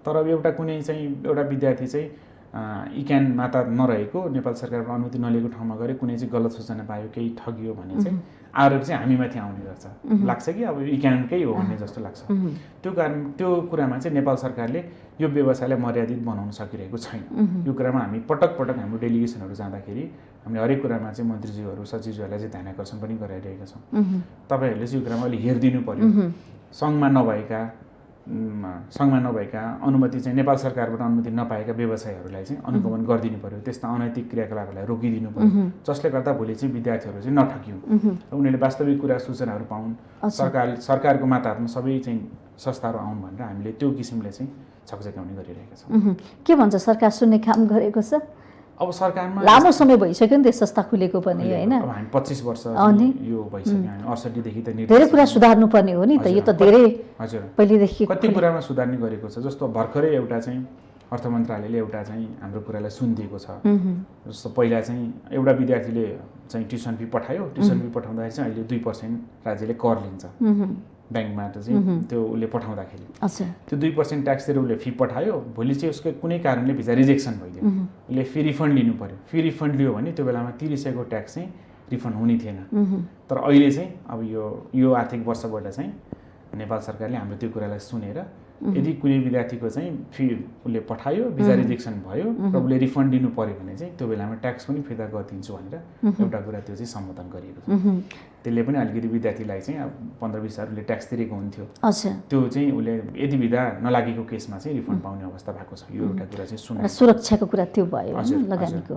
तर अब एउटा कुनै चाहिँ एउटा विद्यार्थी चाहिँ इक्यानमा त नरहेको नेपाल सरकारको अनुमति नलिएको ठाउँमा गएर कुनै चाहिँ गलत सूचना पायो, केही ठगियो भने चाहिँ आरोप चाहिँ हामीमाथि आउने गर्छ, लाग्छ कि अब इक्यानकै हो भन्ने जस्तो लाग्छ। त्यो कारण त्यो कुरामा चाहिँ नेपाल सरकारले यो व्यवसायलाई मर्यादित बनाउन सकिरहेको छैन। यो कुरामा हामी पटक पटक हाम्रो डेलिगेसनहरू जाँदाखेरि हामीले हरेक कुरामा चाहिँ मन्त्रीज्यूहरू सचिवज्यूहरूलाई चाहिँ ध्यान आकर्षण पनि गराइरहेका छौँ। तपाईँहरूले चाहिँ यो कुरामा अलिक हेरिदिनु पर्यो। सङ्घमा नभएका अनुमति चाहिँ नेपाल सरकारबाट अनुमति नपाएका व्यवसायहरूलाई चाहिँ अनुगमन गरिदिनु पर्यो, त्यस्ता अनैतिक क्रियाकलापहरूलाई रोकिदिनु पर्यो, जसले गर्दा भोलि चाहिँ विद्यार्थीहरू चाहिँ नठगिउन्, उनीहरूले वास्तविक कुरा सूचनाहरू पाउन्, सरकारको माताहतमा सबै चाहिँ संस्थाहरू आउन् भनेर हामीले त्यो किसिमले चाहिँ छकझक्याउने गरिरहेका छौँ। के भन्छ सरकार सुन्ने काम गरेको छ? अब सरकारमा लामो समय भइसक्यो नि त्यो संस्था खुलेको पनि हैन? अब हामी 25 वर्ष यो भइसक्यो, हामी 68 देखि त धेरै कुरा सुधार्नु पर्ने हो नि त, यो त धेरै हजुर पहिलेदेखि कति कुरामा सुधार्ने गरेको छ। जस्तो भर्खरै एउटा चाहिँ अर्थ मन्त्रालयले एउटा चाहिँ हाम्रो कुरालाई सुनिदिएको छ। जस्तो पहिला चाहिँ एउटा विद्यार्थीले चाहिँ ट्युसन फी पठायो, ट्युसन फी पठाउँदाखेरि चाहिँ अहिले 2% राज्यले कर लिन्छ ब्याङ्कबाट चाहिँ त्यो उसले पठाउँदाखेरि। त्यो 2% ट्याक्स दिएर उसले फी पठायो, भोलि चाहिँ उसको कुनै कारणले भिजा रिजेक्सन भइदियो, उसले फी रिफन्ड लिनु पर्यो। फी रिफन्ड लियो भने त्यो बेलामा 30% को ट्याक्स चाहिँ रिफन्ड हुने थिएन। तर अहिले चाहिँ अब यो आर्थिक वर्षबाट चाहिँ नेपाल सरकारले हाम्रो त्यो कुरालाई सुनेर यदि कुनै विद्यार्थीको चाहिँ फी उसले पठायो, भिजा रिजेक्सन भयो र उसले रिफन्ड दिनु पर्यो भने चाहिँ त्यो बेलामा ट्याक्स पनि फिर्ता गरिदिन्छु भनेर एउटा कुरा त्यो चाहिँ सम्बोधन गरिएको छ। त्यसले पनि अलिकति विद्यार्थीलाई चाहिँ अब 15-20 हजारले ट्याक्स तिरेको हुन्थ्यो, त्यो चाहिँ उसले यदि भिजा नलागेको केसमा चाहिँ रिफन्ड पाउने अवस्था भएको छ। यो एउटा कुरा चाहिँ सुन्नु, सुरक्षाको कुरा त्यो भयो लगानीको।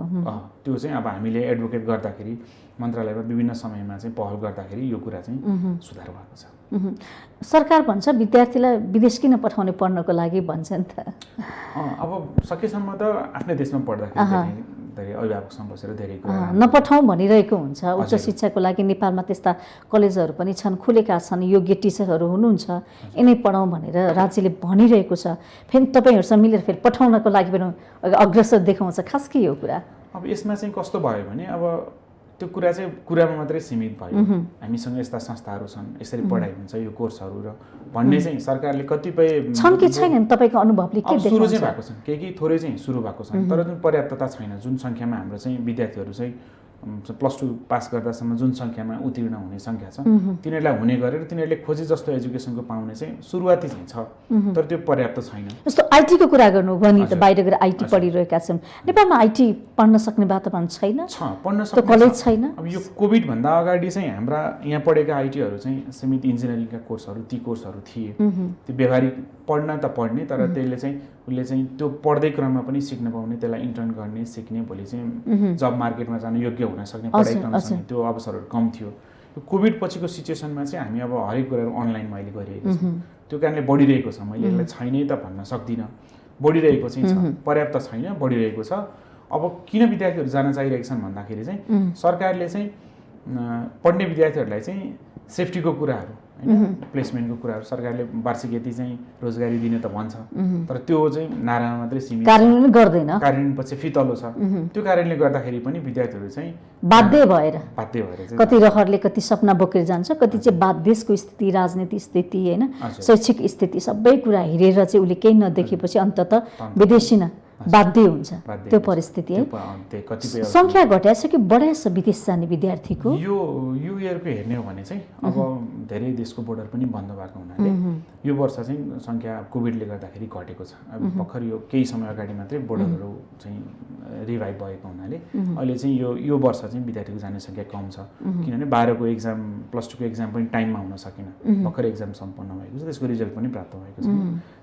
त्यो चाहिँ अब हामीले एडभोकेट गर्दाखेरि मन्त्रालयमा विभिन्न समयमा चाहिँ पहल गर्दाखेरि यो कुरा चाहिँ सुधार भएको छ। सरकार भन्छ विद्यार्थीलाई विदेश किन पठाउने पढ्नको लागि भन्छ नि त। अब सकेसम्म त आफ्नै देशमा पढ्दाखेरि धेरै अभिभावकसँग बसेर धेरै कुरा नपठाउँ भनिरहेको हुन्छ। उच्च शिक्षाको लागि नेपालमा त्यस्ता कलेजहरू पनि छन्, खुलेका छन्, योग्य टिचरहरू हुनुहुन्छ, यिनै पढाउँ भनेर राज्यले भनिरहेको छ। फेरि तपाईँहरूसँग मिलेर फेरि पठाउनको लागि पनि अग्रसर देखाउँछ। खास के हो कुरा? अब यसमा चाहिँ कस्तो भयो भने अब त्यो कुरा चाहिँ कुरामा मात्रै सीमित भयो। हामीसँग यस्ता संस्थाहरू छन्, यसरी पढाइ हुन्छ, यो कोर्सहरू र भन्ने चाहिँ सरकारले कतिपय छन् कि छैनन् तपाईँको अनुभवले के सुरु चाहिँ भएको छ, केही थोरै चाहिँ सुरु भएको छ, तर जुन पर्याप्तता छैन। जुन सङ्ख्यामा हाम्रो चाहिँ विद्यार्थीहरू चाहिँ +2 पास गर्दासम्म जुन सङ्ख्यामा उत्तीर्ण हुने सङ्ख्या छ, तिनीहरूलाई हुने गरेर तिनीहरूले खोजे जस्तो एजुकेसनको पाउने चाहिँ सुरुवाती चाहिँ छ, तर त्यो पर्याप्त छैन। जस्तो आइटीको कुरा गर्नु भने त बाहिर गएर आइटी पढिरहेका छन्, नेपालमा आइटी पढ्न सक्ने वातावरण छैन, पढ्न सक्ने कलेज छैन। अब यो कोभिड भन्दा अगाडि चाहिँ हाम्रा यहाँ पढेका आइटीहरू चाहिँ सीमित इन्जिनियरिङका कोर्सहरू ती कोर्सहरू थिए। त्यो व्यवहारिक पढ्न त पढ्ने, तर त्यसले चाहिँ उसले चाहिँ त्यो पढ्दै क्रममा पनि सिक्न पाउने, त्यसलाई इन्टर्न गर्ने, सिक्ने, भोलि चाहिँ जब मार्केटमा जान योग्य हुन सक्ने, पढाइ क्रम सक्ने त्यो अवसरहरू कम थियो। कोभिड पछिको सिचुएसनमा चाहिँ हामी अब हरेक कुराहरू अनलाइनमा अहिले गरिरहेको छौँ। त्यो कारणले बढिरहेको छ। मैले यसलाई छैनै त भन्न सक्दिनँ, बढिरहेको चाहिँ छ, पर्याप्त छैन, बढिरहेको छ। अब किन विद्यार्थीहरू जान चाहिरहेका छन् भन्दाखेरि चाहिँ सरकारले चाहिँ पढ्ने विद्यार्थीहरूलाई चाहिँ सेफ्टीको कुराहरू हैन, प्लेसमेन्टको कुराहरू सरकारले वार्षिक यति चाहिँ रोजगारी दिने त भन्छ, तर त्यो चाहिँ नारामा मात्रै सीमित, कार्यान्वयन गर्दैन। कार्यान्वयन पछि फितलो छ। त्यो कारणले गर्दाखेरि पनि विद्यार्थीहरू चाहिँ बाध्य भएर चाहिँ कति रहरले कति सपना बोकेर जान्छ, कति चाहिँ देशको स्थिति, राजनीतिक स्थिति हैन, शैक्षिक स्थिति सबै कुरा हेरेर चाहिँ उसले केही नदेखेपछि अन्ततः विदेशी बाध्य हुन्छ त्यो परिस्थिति है। कतिपय संख्या घटाएछ कि बढाएछ विदेश जाने विद्यार्थीको? यो इयरको हेर्ने हो भने चाहिँ अब धेरै देशको बोर्डर पनि बन्द भएको हुनाले यो वर्ष चाहिँ संख्या कोभिडले गर्दाखेरि घटेको छ। अब भर्खर यो केही समय अगाडि मात्रै बोर्डरहरू चाहिँ रिभाइभ भएको हुनाले अहिले चाहिँ यो वर्ष चाहिँ विद्यार्थीको जाने संख्या कम छ, किनभने 12को एक्जाम +2 को एक्जाम पनि टाइममा हुन सकेन, भर्खर एक्जाम सम्पन्न भएको छ, त्यसको रिजल्ट पनि प्राप्त भएको छ।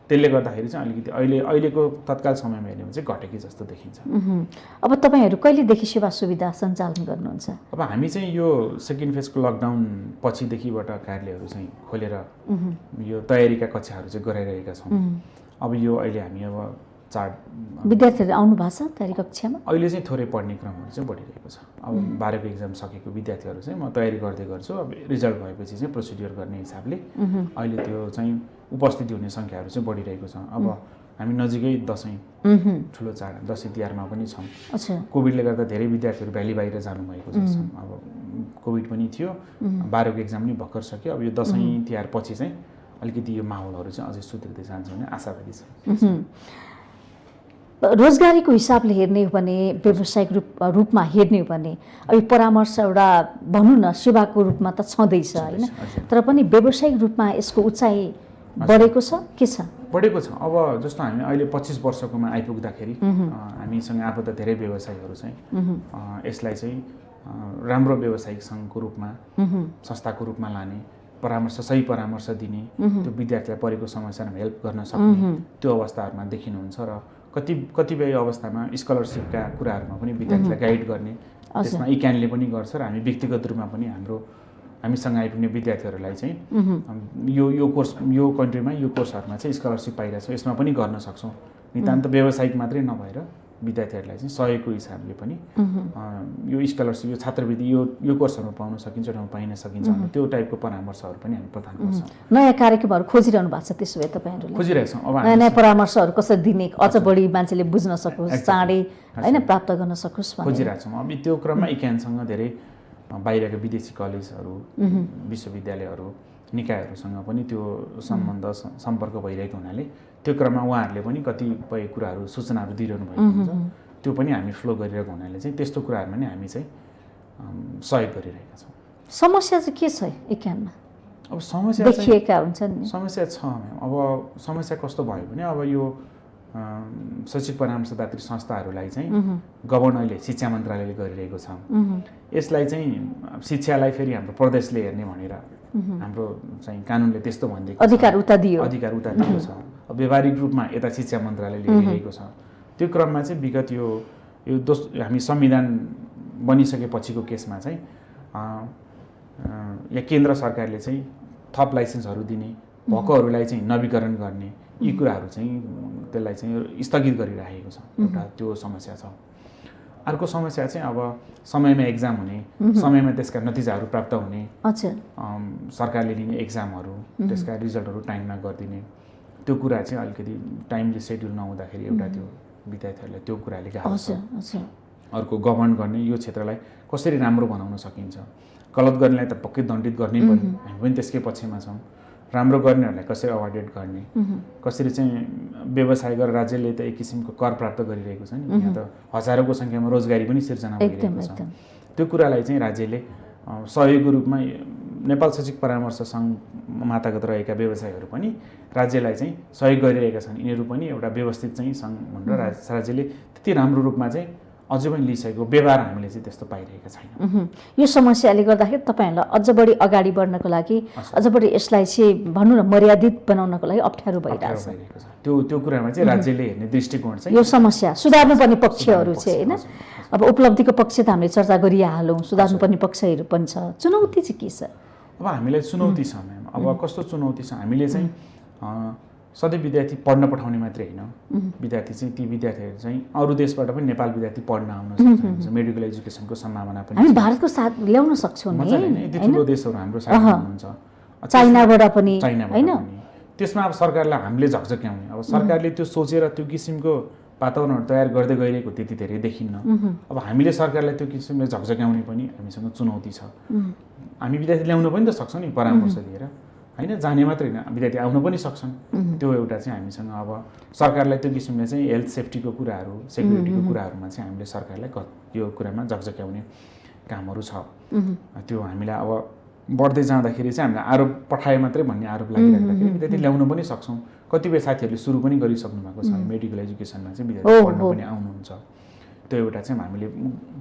त्यसले गर्दाखेरि चाहिँ अलिकति अहिलेको तत्काल समयमा हेर्ने भने चाहिँ घटेकै जस्तो देखिन्छ। अब तपाईँहरू कहिलेदेखि सेवा सुविधा सञ्चालन गर्नुहुन्छ? अब हामी चाहिँ यो सेकेन्ड फेजको लकडाउन पछिदेखिबाट कार्यालयहरू चाहिँ खोलेर यो तयारीका कक्षाहरू चाहिँ गराइरहेका छौँ। अब यो अहिले हामी अब 4 विद्यार्थीहरू आउनु भएको छ तयारी कक्षामा? अहिले चाहिँ थोरै पढ्ने क्रमहरू चाहिँ बढिरहेको छ। अब 12को एक्जाम सकेको विद्यार्थीहरू चाहिँ म तयारी गर्दै गर्छु। अब रिजल्ट भएपछि चाहिँ प्रोसिड्युर गर्ने हिसाबले अहिले त्यो चाहिँ उपस्थिति हुने सङ्ख्याहरू चाहिँ बढिरहेको छ। अब हामी नजिकै दसैँ ठुलो चाड दसैँ तिहारमा पनि छौँ। कोभिडले गर्दा धेरै विद्यार्थीहरू भ्याली बाहिर जानुभएको छ। अब कोभिड पनि थियो, 12को एक्जाम पनि भर्खर सक्यो। अब यो दसैँ तिहार पछि चाहिँ अलिकति यो माहौलहरू चाहिँ अझै सुध्रिँदै जान्छ भन्ने आशावादी छ। रोजगारीको हिसाबले हेर्ने हो भने, व्यावसायिक रूपमा हेर्ने हो भने अब यो परामर्श एउटा भनौँ न सेवाको रूपमा त छँदैछ होइन, तर पनि व्यावसायिक रूपमा यसको उचाइ बढेको छ के छ? बढेको छ। अब जस्तो हामी अहिले 25 वर्षकोमा आइपुग्दाखेरि हामीसँग आबद्ध धेरै व्यवसायीहरू चाहिँ यसलाई चाहिँ राम्रो व्यावसायिक सङ्घको रूपमा संस्थाको रूपमा लाने, परामर्श सही परामर्श दिने, त्यो विद्यार्थीलाई परेको समस्यामा हेल्प गर्न सक्ने त्यो अवस्थाहरूमा देखिनुहुन्छ। र कतिपय अवस्थामा स्कलरसिपका कुराहरूमा पनि विद्यार्थीलाई गाइड गर्ने, त्यसमा इक्यानले पनि गर्छ। र हामी व्यक्तिगत रूपमा पनि हामीसँग आइपुग्ने विद्यार्थीहरूलाई चाहिँ यो कन्ट्रीमा यो कोर्सहरूमा चाहिँ स्कलरसिप पाइरहेको छ, यसमा पनि गर्न सक्छौँ। नितान्त व्यावसायिक मात्रै नभएर विद्यार्थीहरूलाई चाहिँ सहयोगको हिसाबले पनि यो स्कलरसिप यो छात्रवृत्ति यो कोर्सहरूमा पाउन सकिन्छ, ठाउँमा पाइन सकिन्छ भने त्यो टाइपको परामर्शहरू पनि हामी प्रदान गर्छौँ। नयाँ कार्यक्रमहरू खोजिरहनु भएको छ त्यसो भए तपाईँहरूले? खोजिरहेको छौँ। अब नयाँ नयाँ परामर्शहरू कसरी दिने, अझ बढी मान्छेले बुझ्न सकोस्, चाँडै होइन प्राप्त गर्न सकोस् खोजिरहेको छौँ। अब त्यो क्रममा इक्यानसँग धेरै बाहिरका विदेशी कलेजहरू, विश्वविद्यालयहरू, निकायहरूसँग पनि त्यो सम्पर्क भइरहेको हुनाले त्यो क्रममा उहाँहरूले पनि कतिपय कुराहरू सूचनाहरू दिइरहनु भएको हुन्छ। त्यो पनि हामी फ्लो गरिरहेको हुनाले चाहिँ त्यस्तो कुराहरूमा नै हामी चाहिँ सहयोग गरिरहेका छौँ। समस्या चाहिँ के छ इक्यानमा? अब समस्या देखिएका हुन्छन् नि? समस्या छ म्याम। अब समस्या कस्तो भयो भने अब यो शैक्षिक परामर्शदात्री संस्थाहरूलाई चाहिँ गभर्न अहिले शिक्षा मन्त्रालयले गरिरहेको छ। यसलाई चाहिँ शिक्षालाई फेरि हाम्रो प्रदेशले हेर्ने भनेर हाम्रो चाहिँ कानुनले त्यस्तो भनिदिएको अधिकार उता दिएको छ। अब व्यावहारिक रूपमा यता शिक्षा मन्त्रालयले हेरिरहेको छ। त्यो क्रममा चाहिँ विगत यो हामी संविधान बनिसकेपछिको केसमा चाहिँ या केन्द्र सरकारले चाहिँ थप लाइसेन्सहरू दिने, भएकोहरूलाई चाहिँ नवीकरण गर्ने, यी कुराहरू चाहिँ त्यसलाई चाहिँ स्थगित गरिराखेको छ। एउटा त्यो समस्या छ। अर्को समस्या चाहिँ अब समयमा एक्जाम हुने, समयमा त्यसका नतिजाहरू प्राप्त हुने, सरकारले लिने एक्जामहरू त्यसका रिजल्टहरू टाइममा गरिदिने, त्यो कुरा चाहिँ अलिकति टाइमली सेड्युल नहुँदाखेरि एउटा त्यो विद्यार्थीहरूलाई त्यो कुराले गाह्रो छ। अर्को गभर्न गर्ने, यो क्षेत्रलाई कसरी राम्रो बनाउन सकिन्छ, गलत गर्नेलाई त पक्कै दण्डित गर्नै पर्ने, हामी पनि त्यसकै पक्षमा छौँ। राम्रो गर्नेहरूलाई कसरी अवार्डेड गर्ने, कसरी चाहिँ व्यवसाय गरेर राज्यले त एक किसिमको कर प्राप्त गरिरहेको छ नि, यहाँ त हजारौँको सङ्ख्यामा रोजगारी पनि सिर्जना भइरहेको छ। त्यो कुरालाई चाहिँ राज्यले सहयोगको रूपमा नेपाल शैक्षिक परामर्श सङ्घ मातागत रहेका व्यवसायहरू पनि राज्यलाई चाहिँ सहयोग गरिरहेका छन्। यिनीहरू पनि एउटा व्यवस्थित चाहिँ सङ्घ भनेर राज्यले त्यति राम्रो रूपमा चाहिँ अझै पनि लिइसकेको व्यवहार हामीले चाहिँ त्यस्तो पाइरहेका छैनौँ। यो समस्याले गर्दाखेरि तपाईँहरूलाई अझ बढी अगाडि बढ्नको लागि, अझ बढी यसलाई चाहिँ भनौँ न मर्यादित बनाउनको लागि अप्ठ्यारो भइरहेको छ। त्यो कुरामा चाहिँ राज्यले हेर्ने दृष्टिकोण चाहिँ यो समस्या सुधार्नुपर्ने पक्षहरू चाहिँ होइन, अब उपलब्धिको पक्ष त हामीले चर्चा गरिहालौँ, सुधार्नुपर्ने पक्षहरू पनि छ। चुनौती चाहिँ के छ? अब हामीलाई चुनौती छ म्याम। अब कस्तो चुनौती छ, हामीले चाहिँ सधैँ विद्यार्थी पढ्न पठाउने मात्रै होइन, विद्यार्थी चाहिँ ती विद्यार्थीहरू चाहिँ अरू देशबाट पनि नेपाल विद्यार्थी पढ्न आउन सक्छ। मेडिकल एजुकेसनको सम्भावना पनि हामी भारतको साथ ल्याउन सक्छौँ नि, यति ठुलो देशहरू हाम्रो साथ हुनुहुन्छ, चाइनाबाट पनि होइन। त्यसमा अब सरकारलाई हामीले झकझक्याउने, अब सरकारले त्यो सोचेर त्यो किसिमको वातावरणहरू तयार गर्दै गइरहेको त्यति धेरै देखिन्न। अब हामीले सरकारलाई त्यो किसिमले झकझक्याउने पनि हामीसँग चुनौती छ। हामी विद्यार्थी ल्याउन पनि त सक्छौँ नि परामर्श दिएर, होइन जाने मात्रै होइन, विद्यार्थी आउन पनि सक्छन्। त्यो एउटा चाहिँ हामीसँग अब सरकारलाई त्यो किसिमले चाहिँ हेल्थ सेफ्टीको कुराहरू सेक्युरिटीको कुराहरूमा चाहिँ हामीले सरकारलाई यो कुरामा झकझक्याउने कामहरू छ। त्यो हामीलाई अब बढ्दै जाँदाखेरि चाहिँ हामीलाई आरोप पठाए मात्रै भन्ने आरोप लागिराख्दाखेरि त्यति ल्याउन पनि सक्छौँ। कतिपय साथीहरूले सुरु पनि गरिसक्नु भएको छ मेडिकल एजुकेसनमा चाहिँ विद्यार्थी पढ्न पनि आउनुहुन्छ। त्यो एउटा चाहिँ हामीले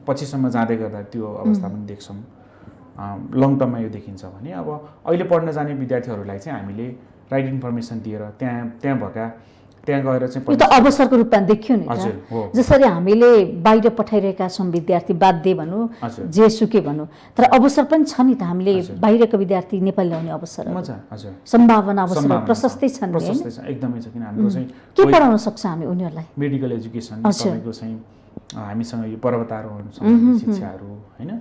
पछिसम्म जाँदै गर्दा त्यो अवस्था पनि देख्छौँ। लङ टर्ममा यो देखिन्छ भने अब अहिले पढ्न जाने विद्यार्थीहरूलाई चाहिँ हामीले राइट इन्फर्मेसन दिएर त्यहाँ गएर चाहिँ यो त अवसरको रूपमा देखियो नि त। जसरी हामीले बाहिर पठाइरहेका छौँ विद्यार्थी बाध्य भनौँ जेसुकै भनौँ, तर अवसर पनि छ नि त। हामीले बाहिरको विद्यार्थी नेपाल ल्याउने अवसर सम्भावना अवसर प्रशस्तै छन् एकदमै छ। किन हाम्रो चाहिँ के पढाउन सक्छ हामी उनीहरूलाई मेडिकल एजुकेसन तपाईँको चाहिँ हामीसँग यो पर्वतारोहण सम्बन्धी शिक्षाहरू होइन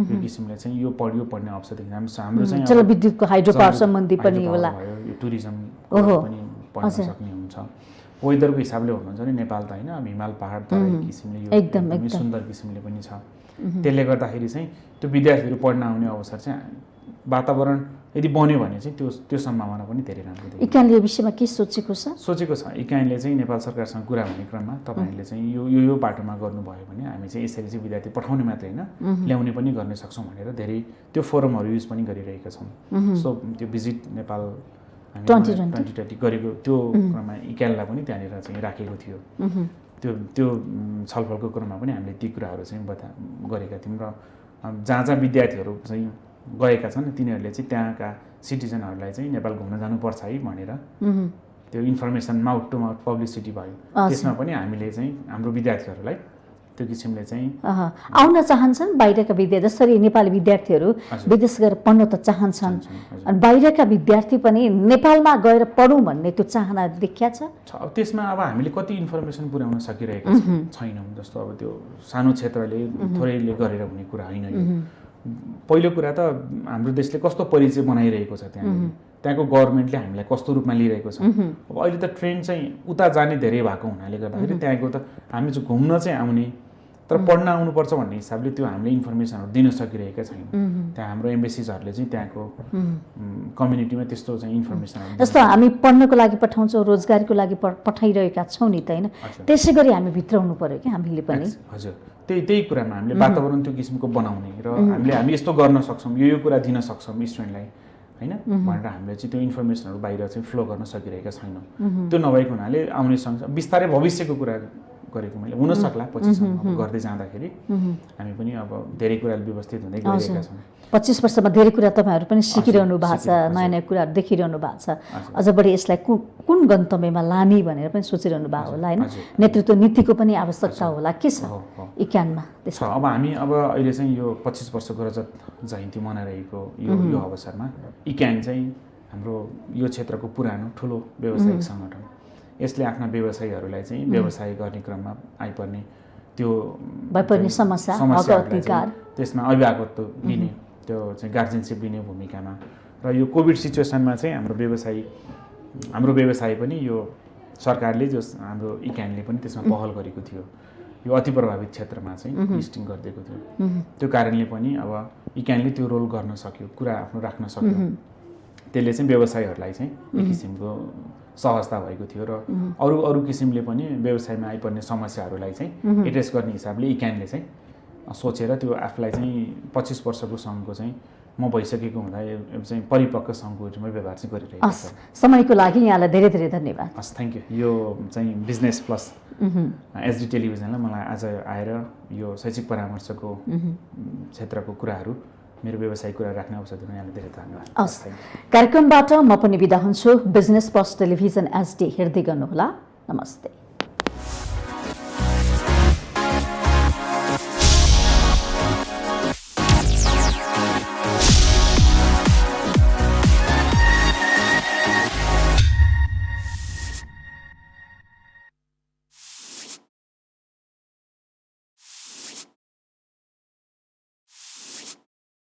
यो किसिमले चाहिँ यो पढ्ने अवसर देखिन्छ। हाम्रो चाहिँ जलविद्युतको हाइड्रो पावर सम्बन्धी पनि होला, यो टुरिज्म पनि पढ्न सक्ने हुन्छ। वेदरको हिसाबले हुनुहुन्छ नि नेपाल त होइन, हिमाल पहाड तराई किसिमले यो एकदमै सुन्दर किसिमले पनि छ। त्यसले गर्दाखेरि चाहिँ त्यो विद्यार्थीहरू पढ्न आउने अवसर चाहिँ वातावरण यदि बन्यो भने चाहिँ त्यो सम्भावना पनि धेरै राम्रो देखिन्छ। इकानले यो विषयमा के सोचेको छ? इकानले चाहिँ नेपाल सरकारसँग कुरा हुने क्रममा तपाईँहरूले चाहिँ यो बाटोमा गर्नुभयो भने हामी चाहिँ यसरी चाहिँ विद्यार्थी पठाउने मात्रै होइन ल्याउने पनि गर्न सक्छौँ भनेर धेरै त्यो फोरमहरू युज पनि गरिरहेका छौँ। सो त्यो भिजिट नेपाल 2020 गरेको त्यो क्रममा इकानलाई पनि त्यहाँनिर चाहिँ राखेको थियो। त्यो छलफलको क्रममा पनि हामीले ती कुराहरू चाहिँ गरेका थियौँ र जहाँ विद्यार्थीहरू चाहिँ गएका छन् तिनीहरूले चाहिँ त्यहाँका सिटिजनहरूलाई चाहिँ नेपाल घुम्न जानुपर्छ है भनेर त्यो information mouth to mouth publicity भयो। त्यसमा पनि हामीले चाहिँ हाम्रो विद्यार्थीहरूलाई त्यो किसिमले चाहिँ आउन चाहन्छन् बाहिरका विद्यार्थी। जसरी नेपाली विद्यार्थीहरू विदेश गएर पढ्न त चाहन्छन्, अनि बाहिरका विद्यार्थी पनि नेपालमा गएर पढौँ भन्ने त्यो चाहना देखिया छ। त्यसमा अब हामीले कति इन्फर्मेसन पुर्याउन सकिरहेका छैनौँ। जस्तो अब त्यो सानो क्षेत्रले थोरैले गरेर हुने कुरा होइन यो। पहिलो कुरा त हाम्रो देशले कस्तो परिचय बनाइरहेको छ त्यहाँको गभर्मेन्टले हामीलाई कस्तो रूपमा लिइरहेको छ। अब अहिले त ट्रेन्ड चाहिँ उता जाने धेरै भएको हुनाले गर्दाखेरि त्यहाँको त हामी चाहिँ घुम्न चाहिँ आउने तर पढ्न आउनुपर्छ भन्ने हिसाबले त्यो हामीले इन्फर्मेसनहरू दिन सकिरहेका छैनौँ। त्यहाँ हाम्रो एम्बेसिजहरूले चाहिँ त्यहाँको कम्युनिटीमा त्यस्तो चाहिँ इन्फर्मेसनहरू जस्तो हामी पढ्नको लागि पठाउँछौँ, रोजगारीको लागि पठाइरहेका छौँ नि त होइन, त्यसै गरी हामी भित्राउनु पर्यो कि हामीले पनि। हजुर त्यही कुरामा हामीले वातावरण त्यो किसिमको बनाउने र हामी यस्तो गर्न सक्छौँ, यो कुरा दिन सक्छौँ स्टुडेन्टलाई होइन भनेर हामीले चाहिँ त्यो इन्फर्मेसनहरू बाहिर चाहिँ फ्लो गर्न सकिरहेका छैनौँ। त्यो नभएको हुनाले आउने सँगसँगै बिस्तारै भविष्यको कुरा गरेको मैले हुनसक्ला पछिसम्म गर्दै जाँदाखेरि हामी पनि अब धेरै कुराले व्यवस्थित हुँदै गइरहेका छौँ। 25 वर्षमा धेरै कुरा तपाईँहरू पनि सिकिरहनु भएको छ, नयाँ नयाँ कुराहरू देखिरहनु भएको छ। अझ बढी यसलाई कुन गन्तव्यमा लाने भनेर पनि सोचिरहनु भएको होला होइन। नेतृत्व नीतिको पनि आवश्यकता होला, के छ इकानमा? अब हामी अहिले चाहिँ यो 25 वर्षको रजत जयन्ती मनाइरहेको यो अवसरमा इकान चाहिँ हाम्रो यो क्षेत्रको पुरानो ठुलो व्यावसायिक सङ्गठन, यसले आफ्ना व्यवसायीहरूलाई चाहिँ व्यवसाय गर्ने क्रममा आइपर्ने त्यो समस्या त्यसमा अभिभावकत्व लिने त्यो चाहिँ गार्जेनसिप लिने भूमिकामा र यो कोभिड सिचुएसनमा चाहिँ हाम्रो व्यवसाय पनि यो सरकारले हाम्रो इकानले पनि त्यसमा पहल गरेको थियो। यो अति प्रभावित क्षेत्रमा चाहिँ लिस्टिङ गरिदिएको थियो। त्यो कारणले पनि अब इकानले त्यो रोल गर्न सक्यो, कुरा आफ्नो राख्न सक्यो। त्यसले चाहिँ व्यवसायहरूलाई चाहिँ एक किसिमको सहजता भएको थियो र अरू किसिमले पनि व्यवसायमा आइपर्ने समस्याहरूलाई चाहिँ एड्रेस गर्ने हिसाबले इकानले चाहिँ सोचेर त्यो आफूलाई चाहिँ 25 वर्षको सङ्घको चाहिँ म भइसकेको हुँदा चाहिँ परिपक्व सङ्घको रूपमा व्यवहार चाहिँ गरिरहेको छ। समयको लागि यहाँलाई धेरै धेरै धन्यवाद। हस्, थ्याङ्क यू। यो चाहिँ बिजनेस प्लस एसडी टेलिभिजनलाई मलाई आज आएर यो शैक्षिक परामर्शको क्षेत्रको कुराहरू मेरो व्यवसायिक कुरा राख्ने अवसर दिनु यहाँलाई धेरै धन्यवाद। कार्यक्रमबाट म पनि बिदा हुन्छु। बिजनेस प्लस टेलिभिजन एसडी हेर्दै गर्नुहोला। नमस्ते।